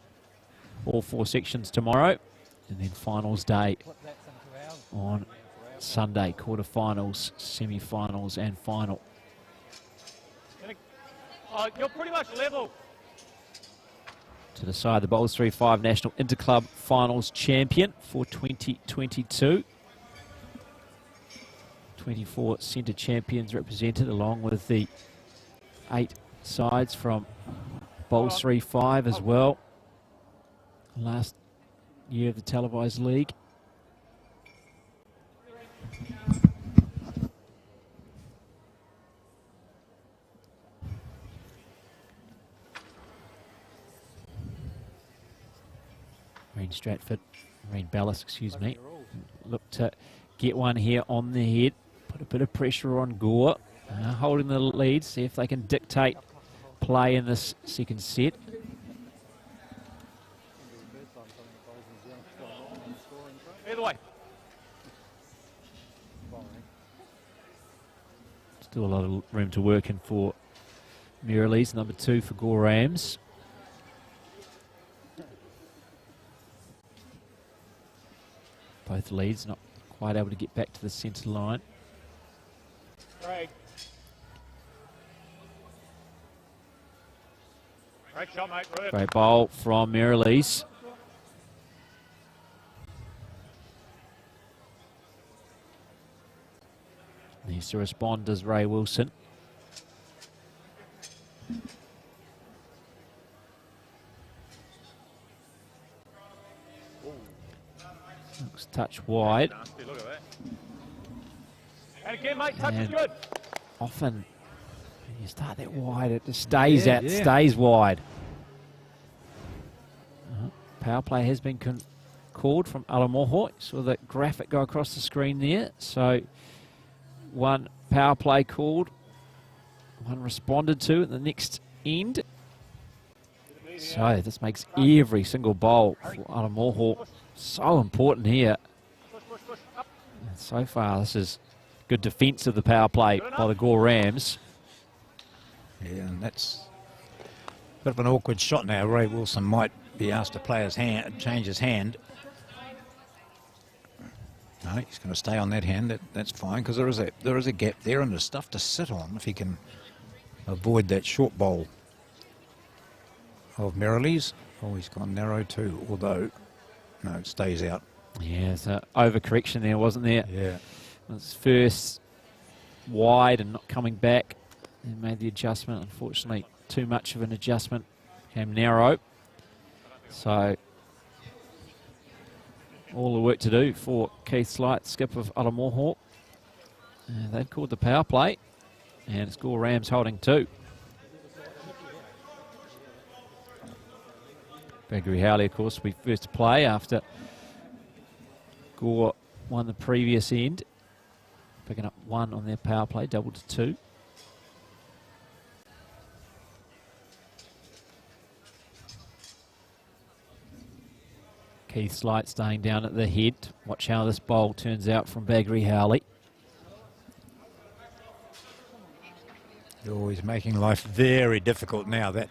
all 4 sections tomorrow, and then finals day on Sunday, quarterfinals, semi-finals and final. You're pretty much level. To decide the Bowls3Five National Interclub Finals champion for 2022. 24 centre champions represented, along with the 8 sides from Bowls3Five as well. Last year of the televised league. Reen Belliss, excuse me. Look to get one here on the head. Put a bit of pressure on Gore. Holding the lead, see if they can dictate play in this second set. Either way. Still a lot of room to work in for Merrilees, number 2 for Gore Rams. Both leads not quite able to get back to the centre line. Great. Great shot, mate. Brilliant. Great bowl from Merrilees. Needs to respond as Ray Wilson. Looks touch wide. Nasty, look at that. And again, mate, touch is good. Often, when you start that wide, it just stays stays wide. Power play has been called from Aramoho. Saw the graphic go across the screen there. So, one power play called, one responded to at the next end. So this makes every single bowl for Aramoho so important here. And so far, this is good defence of the power play by the Gore Rams. Yeah, and that's a bit of an awkward shot now. Ray Wilson might be asked to play his hand, change his hand. No, he's going to stay on that hand. That's fine, because there is a gap there and there's stuff to sit on if he can avoid that short bowl of Merrilees. Oh, he's gone narrow too, although no, it stays out. Yeah, it's an overcorrection there, wasn't there? Yeah. It was first wide and not coming back. They made the adjustment. Unfortunately, too much of an adjustment. Became narrow. So all the work to do for Keith Slight, skip of Aramoho. And they've called the power play. And it's Gore Rams holding 2. Bagrie-Howley, of course, will be first to play after Gore won the previous end. Picking up 1 on their power play, double to 2. Keith Slight staying down at the head. Watch how this bowl turns out from Bagrie-Howley. Oh, he's making life very difficult now. That,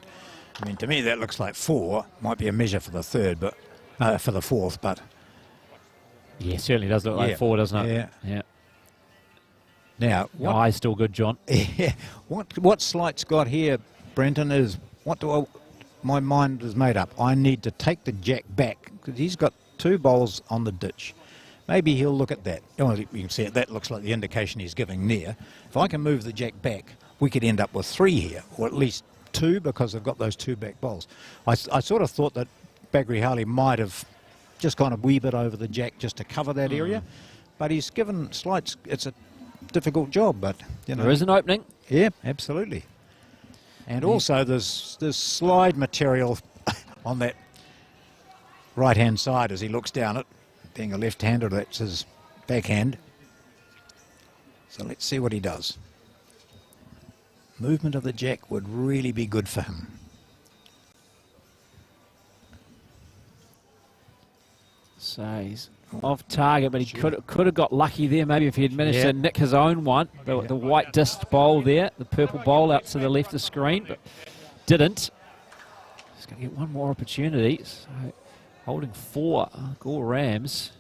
I mean, to me, that looks like 4. Might be a measure for the third, but for the fourth. But yeah, certainly does look like 4, doesn't it? Yeah. Now, Your eye's still good, John. Yeah. What Slight's got here, Brenton, is what my mind is made up. I need to take the jack back because he's got 2 bowls on the ditch. Maybe he'll look at that. Oh, you can see it. That looks like the indication he's giving there. If I can move the jack back, we could end up with 3 here, or at least 2 because they've got those 2 back bowls. I sort of thought that Bagrie-Howley might have just gone a wee bit over the jack just to cover that area, but he's given slight. It's a difficult job, but you know there is an opening. Yeah, absolutely. And also there's slide material on that right-hand side as he looks down it. Being a left-hander, that's his backhand. So let's see what he does. Movement of the jack would really be good for him. So he's off target, but he could have got lucky there. Maybe if he had managed to nick his own one. The white disc bowl there, the purple bowl out to the left of the screen, but didn't. He's going to get one more opportunity. So holding 4 Gore Rams.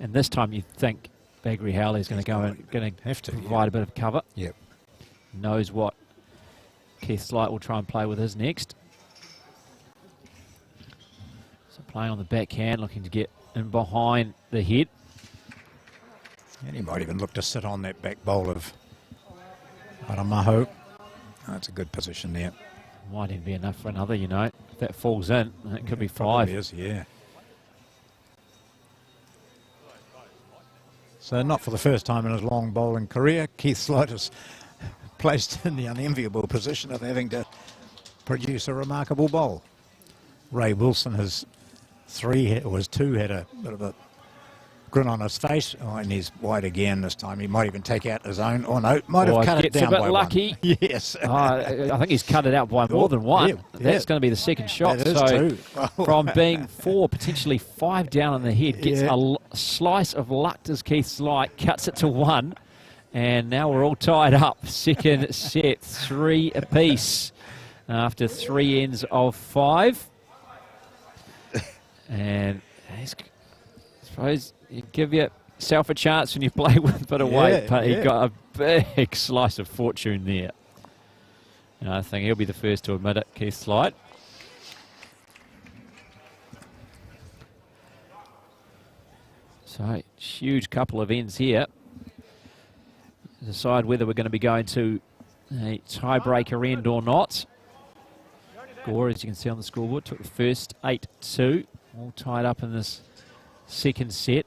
And this time you think Bagrie-Howley is going to go and going to have to provide a bit of cover. Yep. Knows what Keith Slight will try and play with his next. So playing on the backhand, looking to get in behind the head. And he might even look to sit on that back bowl of Aramaho. That's a good position there. Might even be enough for another, you know. If that falls in, it could be 5. Probably is, yeah. So not for the first time in his long bowling career, Keith Slight is placed in the unenviable position of having to produce a remarkable bowl. Ray Wilson has 3, or his 2 had a bit of a grin on his face. Oh, and he's wide again this time. He might even take out his own. Oh no, might have cut it down by 1. Gets a bit lucky. Yes. I think he's cut it out by more than 1. Yeah, That's going to be the second shot. That is so true. from being 4, potentially 5 down on the head, gets a slice of luck as Keith Slight, cuts it to 1. And now we're all tied up. Second set, 3 apiece after 3 ends of 5. And I suppose you give yourself a chance when you play with a bit of weight, but he got a big slice of fortune there. And I think he'll be the first to admit it, Keith Slight. So, huge couple of ends here. Decide whether we're going to be going to a tiebreaker end or not. Gore, as you can see on the scoreboard, took the first 8-2. All tied up in this second set.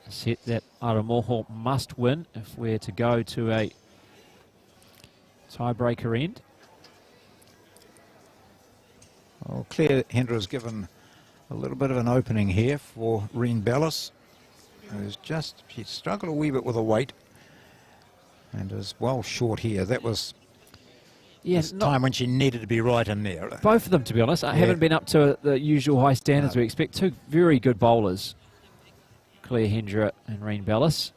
A set that Aramoho must win if we're to go to a tiebreaker end. Well, Clare Hendra has given a little bit of an opening here for Reen Belliss. She struggled a wee bit with the weight and is well short here. That was the time when she needed to be right in there. Both of them, to be honest, haven't been up to the usual high standards we expect. 2 very good bowlers, Clare Hendra and Reen Belliss.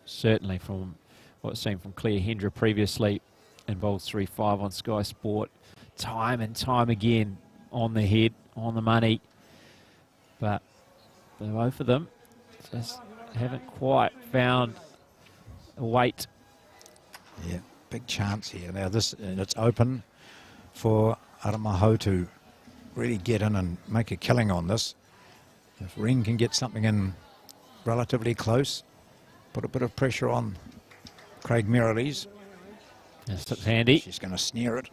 Certainly from what I've seen from Clare Hendra previously in Bowls3Five on Sky Sport, time and time again on the head, on the money. But both of them just haven't quite found a weight. Yeah, big chance here. Now it's open for Aramaho to really get in and make a killing on this. If Reen can get something in relatively close, put a bit of pressure on Craig Merrilees. Yes, looks handy. She's going to snare it.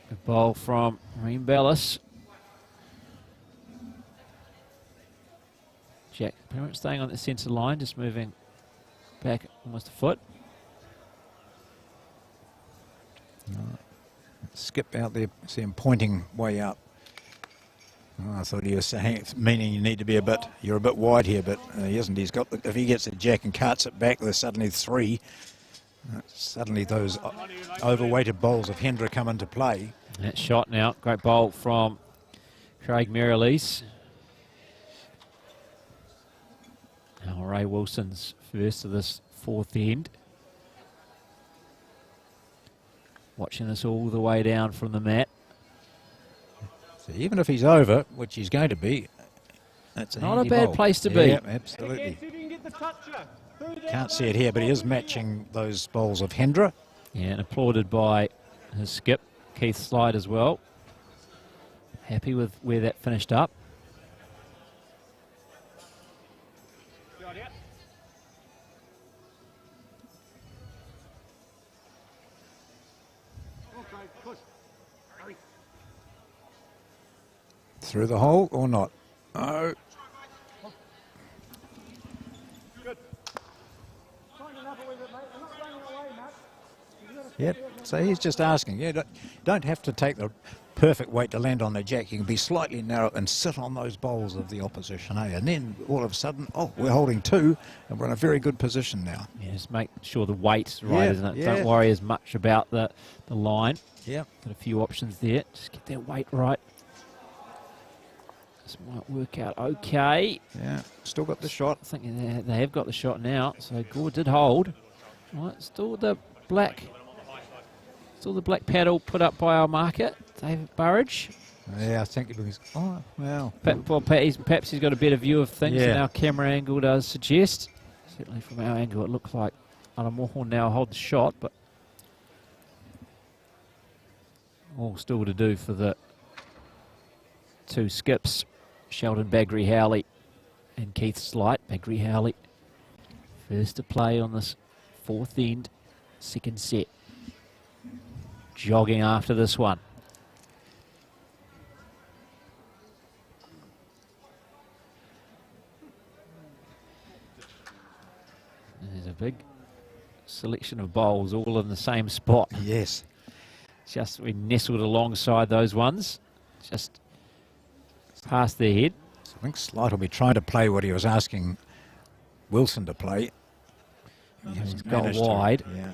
Good bowl from Reen Belliss. Jack pretty much staying on the centre line, just moving back almost a foot. Skip out there, see him pointing way up. Oh, I thought he was saying, meaning you need to be you're a bit wide here, but he isn't. He's got, if he gets a jack and carts it back, there's suddenly 3. Suddenly those overweighted bowls of Hendra come into play. That shot now, great bowl from Craig Merrilees. Now Ray Wilson's first of this 4th end. Watching this all the way down from the mat. So even if he's over, which he's going to be, that's not a bad place to be. Yeah, absolutely. Can't see it here, but he is matching those bowls of Hendra. Yeah, and applauded by his skip, Keith Slide, as well. Happy with where that finished up. Through the hole or not? Oh. Yep, so he's just asking. Yeah, don't have to take the perfect weight to land on the jack. You can be slightly narrow and sit on those bowls of the opposition, eh? And then all of a sudden, oh, we're holding two and we're in a very good position now. Yeah, just make sure the weight's right, Yeah, isn't it? yeah. Don't worry as much about the line. Yeah. Got a few options there. Just get that weight right. This might work out okay. Yeah, still got the shot. I think they have got the shot now. So Gore did hold. Right, still the black paddle put up by our market, David Burridge. Yeah, I think it was. Oh, well. Perhaps he's got a better view of things Yeah. than our camera angle does suggest. Certainly from our angle, it looks like Aramoho now hold the shot, but all still to do for the two skips, Sheldon Bagrie-Howley and Keith Slight. Bagrie-Howley first to play on this fourth end, second set. Jogging after this one. There's a big selection of bowls all in the same spot. Yes. Just we nestled alongside those ones, just past their head. I think Slight will be trying to play what he was asking Wilson to play. He's gone wide. Yeah.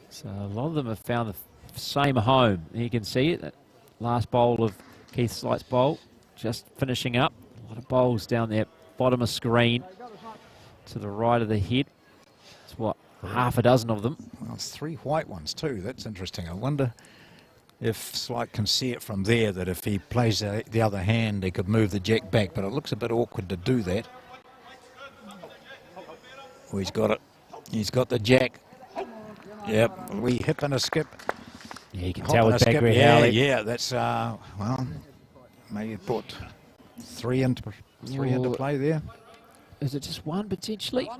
So a lot of them have found the same home. You can see it, that last bowl of Keith Slight's bowl, just finishing up. A lot of bowls down there, bottom of screen, to the right of the head. It's what, half a dozen of them. Well, it's three white ones too. That's interesting. I wonder if Slight can see it from there, that if he plays the other hand, he could move the jack back, but it looks a bit awkward to do that. Oh, he's got it. He's got the jack. Yep, we hip and a skip. Yeah, you can Hop tell and with a skip. Bagrie-Howley. Yeah, that's, well, maybe put three into play there. Is it just one potentially?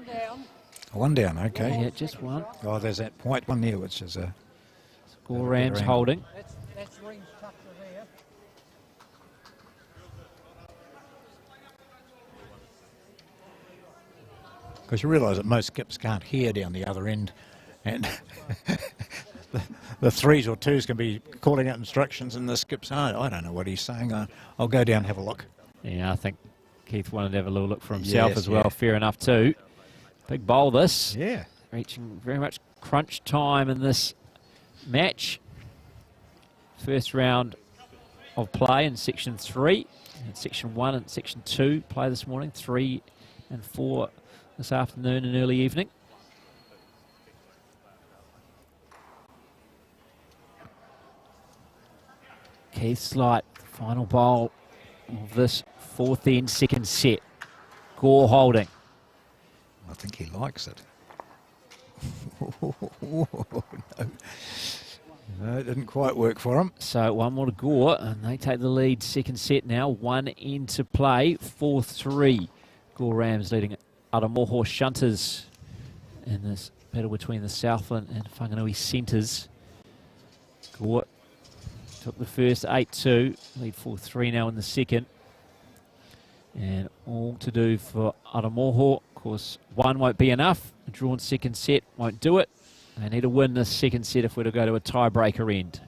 One down, okay. Yeah, just one. Oh, there's that white one there, which is a... Gore Rams Reen. holding. That's Reen's tucker there. Because you realise that most skips can't hear down the other end, and the threes or twos can be calling out instructions, and the skips aren't. I don't know what he's saying. I'll go down and have a look. Yeah, I think Keith wanted to have a little look for himself Yes, as well. yeah. Fair enough too. Big bowl this. Yeah. Reaching very much crunch time in this match. First round of play in Section 3. And Section 1 and Section 2 play this morning. 3 and 4 this afternoon and early evening. Keith Slight, final bowl of this fourth end, second set. Gore holding. I think he likes it. No. No, it didn't quite work for him. So one more to Gore, and they take the lead. Second set now, one into play, 4-3. Gore Rams leading Aramoho Shunters in this battle between the Southland and Whanganui Centres. Gore took the first 8-2, lead 4-3 now in the second. And all to do for Aramoho. Of course, one won't be enough. A drawn second set won't do it. They need to win this second set if we're to go to a tiebreaker end.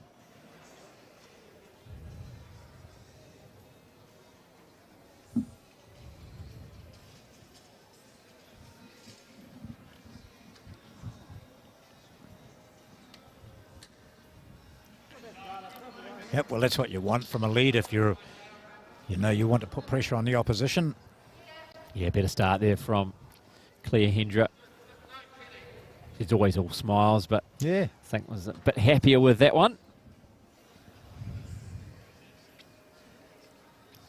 Yep, well, that's what you want from a lead if you're, you want to put pressure on the opposition. Yeah, better start there from Clare Hendra. She's always all smiles, but Yeah. I think was a bit happier with that one.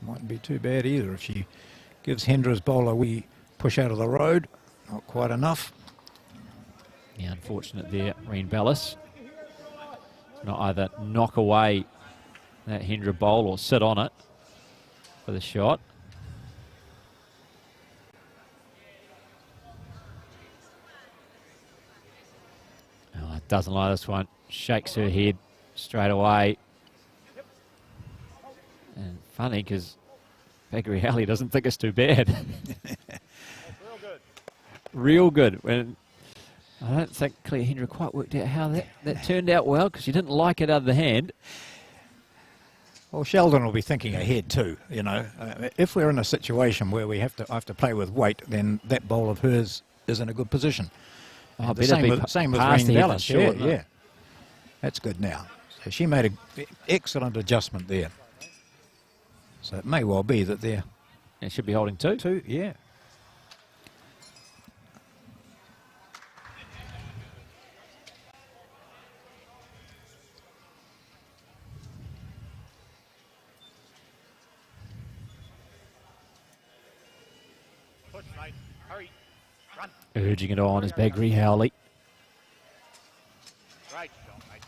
Mightn't be too bad either if she gives Hendra's bowl a wee push out of the road. Not quite enough. Yeah, unfortunate there, Reen Belliss. Not either knock away that Hendra bowl or sit on it for the shot. Oh, it doesn't like this one. Shakes her head straight away. And funny because Bagrie-Howley doesn't think it's too bad. Real good. When I don't think Clare Hendra quite worked out how that turned out well, because she didn't like it out of the hand. Well, Sheldon will be thinking ahead too. You know, if we're in a situation where we have to play with weight, then that bowl of hers is in a good position. Oh, the same with Reen Belliss. Yeah. That's good now. So she made an excellent adjustment there. So it may well be that they're... It should be holding two. Two, yeah. Push, mate. Hurry. Run. Urging it on is Bagrie-Howley. Great shot, mate.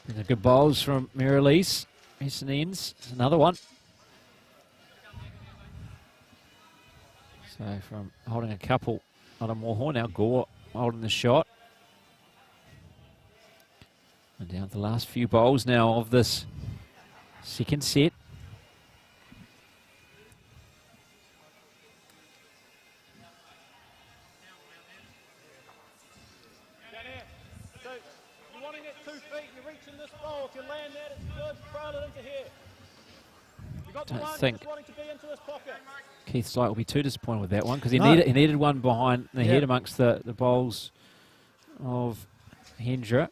And the good bowls from Merrilees. Eastern ends. There's another one. So from holding a couple, Aramoho, now Gore holding the shot. And down to the last few bowls now of this second set. Down here. So, you're wanting it 2 feet, you're reaching this ball. If you land that, it's good. Throw it into here. You got the Don't one, think just wanting to be into this pocket. Keith Slight will be too disappointed with that one, because he No. needed one behind the Yeah. head amongst the bowls of Hendra.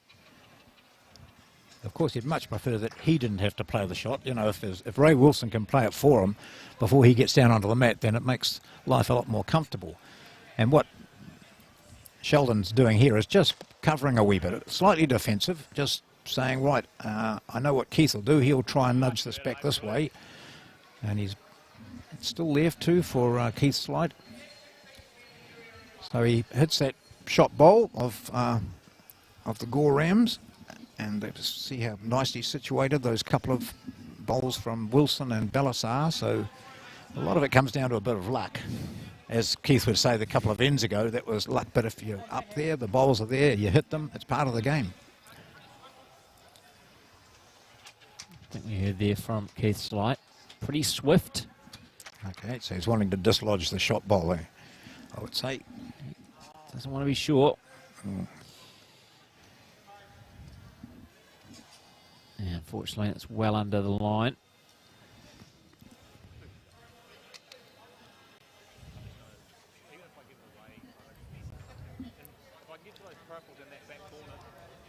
Of course, he'd much prefer that he didn't have to play the shot. You know, if Ray Wilson can play it for him before he gets down onto the mat, then it makes life a lot more comfortable. And what Sheldon's doing here is just covering a wee bit, slightly defensive, just saying, right, I know what Keith will do. He'll try and nudge this back this way. And he's still left too for Keith Slight. So he hits that shot bowl of the Gore Rams. And they just see how nicely situated those couple of bowls from Wilson and Belliss are. So a lot of it comes down to a bit of luck. As Keith would say the couple of ends ago, that was luck. But if you're up there, the bowls are there, you hit them, it's part of the game. I think we heard there from Keith Slight. Pretty swift. Okay, so he's wanting to dislodge the shot bowl there, I would say. Doesn't want to be short. Yeah, unfortunately, it's well under the line.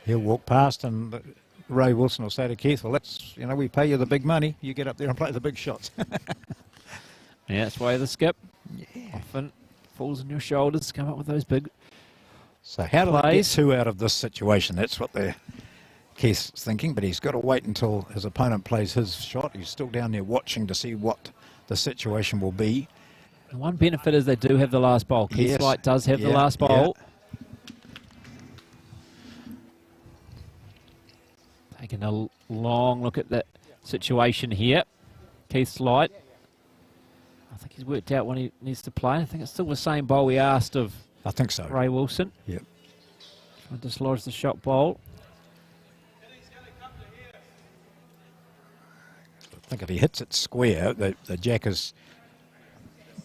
He'll walk past and Ray Wilson will say to Keith, well, we pay you the big money. You get up there and play the big shots. Yeah, that's why the skip often falls on your shoulders to come up with those big So how do they get plays. two out of this situation? That's what Keith's thinking, but he's got to wait until his opponent plays his shot. He's still down there watching to see what the situation will be. The one benefit is they do have the last bowl. Keith Yes. Slight does have the Yeah, last bowl. Taking a long look at the situation here. Keith Slight. I think he's worked out when he needs to play. I think it's still the same bowl we asked of I think so. Ray Wilson. Yep. Trying to dislodge the shot bowl. I think if he hits it square, the jack is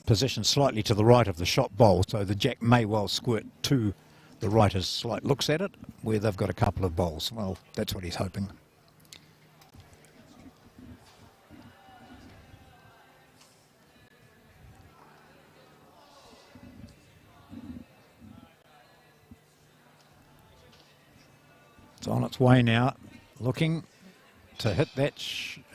positioned slightly to the right of the shot bowl, so the jack may well squirt to the right as Slight looks at it, where they've got a couple of bowls. Well, that's what he's hoping. It's on its way now, looking to hit that.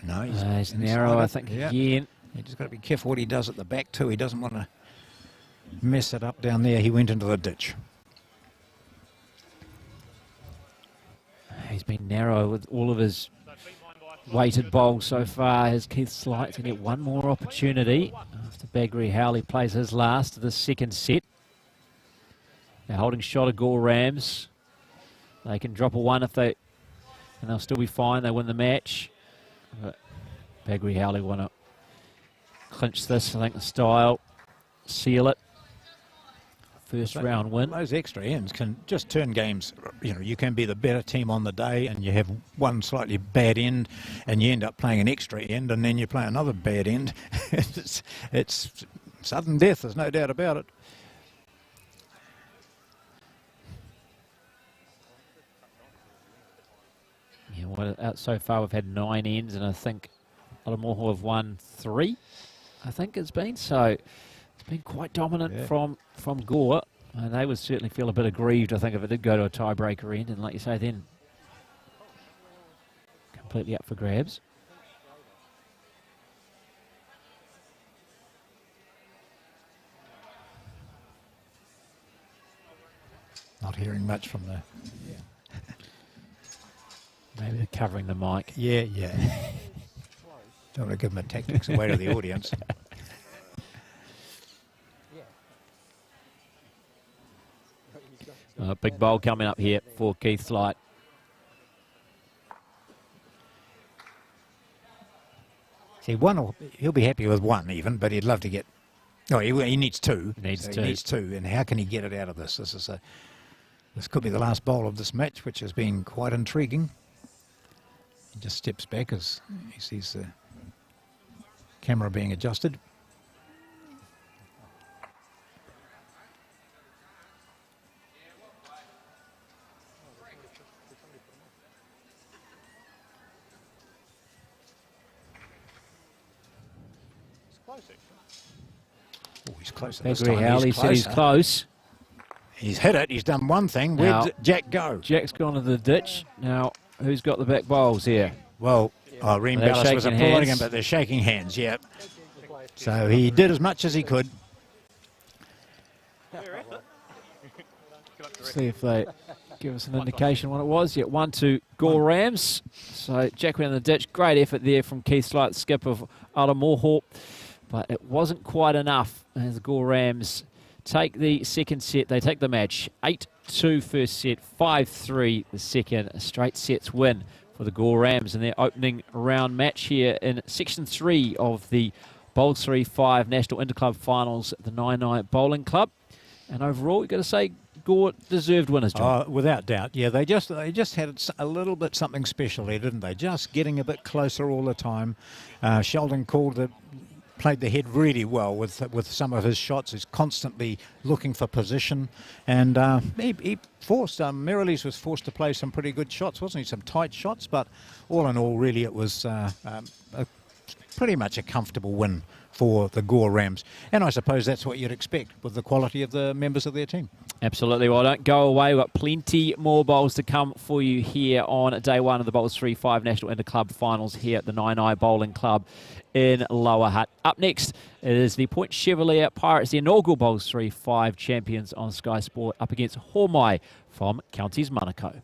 No, He's narrow, inside I it. think, Yeah. again. You just got to be careful what he does at the back too. He doesn't want to mess it up down there. He went into the ditch. He's been narrow with all of his weighted bowls so far. Has Keith Slight to get one more opportunity after Bagrie-Howley plays his last of the second set. They're holding shot of Gore Rams. They can drop a 1 if they, and they'll still be fine. They win the match. But Bagrie-Howley want to clinch this. I think the style, seal it. First round win. Those extra ends can just turn games. You know, you can be the better team on the day and you have one slightly bad end and you end up playing an extra end and then you play another bad end. It's sudden death, there's no doubt about it. Yeah, well, so far we've had 9 ends, and I think Aramoho have won 3, I think it's been. So it's been quite dominant from Gore. And they would certainly feel a bit aggrieved, I think, if it did go to a tiebreaker end. And like you say, then completely up for grabs. Not hearing much from the... Maybe they're covering the mic. Yeah. Don't want to give my tactics away to the audience. Big bowl coming up here for Keith Slight. See, he'll be happy with 1 even, but he'd love to get... Oh, he needs 2. He needs 2. He needs 2, and how can he get it out of this? This could be the last bowl of this match, which has been quite intriguing. He just steps back as he sees the camera being adjusted. Oh, he's closer this time. Bagrie-Howley said he's close. He's hit it. He's done one thing. Now, Where'd Jack go? Jack's gone to the ditch. Now, who's got the back bowls here? Well, Reen They're Belliss was shaking applauding hands. him, but they're shaking hands, yeah. So he did as much as he could. See if they give us an indication what it was. Yeah, 1-2 Gore Rams. So Jack went in the ditch. Great effort there from Keith Slight, skip of Aramoho. But it wasn't quite enough as the Gore Rams take the second set. They take the match. 8-2 first set, 5-3 the second. A straight sets win for the Gore Rams in their opening round match here in Section 3 of the Bowls3Five National Interclub Finals at the Naenae Bowling Club. And overall, you've got to say Gore deserved winners, John. Without doubt, yeah. They just had a little bit something special there, didn't they? Just getting a bit closer all the time. Sheldon played the head really well with some of his shots. He's constantly looking for position, and he forced Merrilees was forced to play some pretty good shots, wasn't he? Some tight shots, but all in all, really, it was pretty much a comfortable win for the Gore Rams. And I suppose that's what you'd expect with the quality of the members of their team. Absolutely. Well, don't go away. We've got plenty more bowls to come for you here on day 1 of the Bowls3Five National Interclub Finals here at the Naenae Bowling Club in Lower Hutt. Up next, it is the Point Chevalier Pirates, the inaugural Bowls3Five champions on Sky Sport, up against Hormai from Counties Manukau.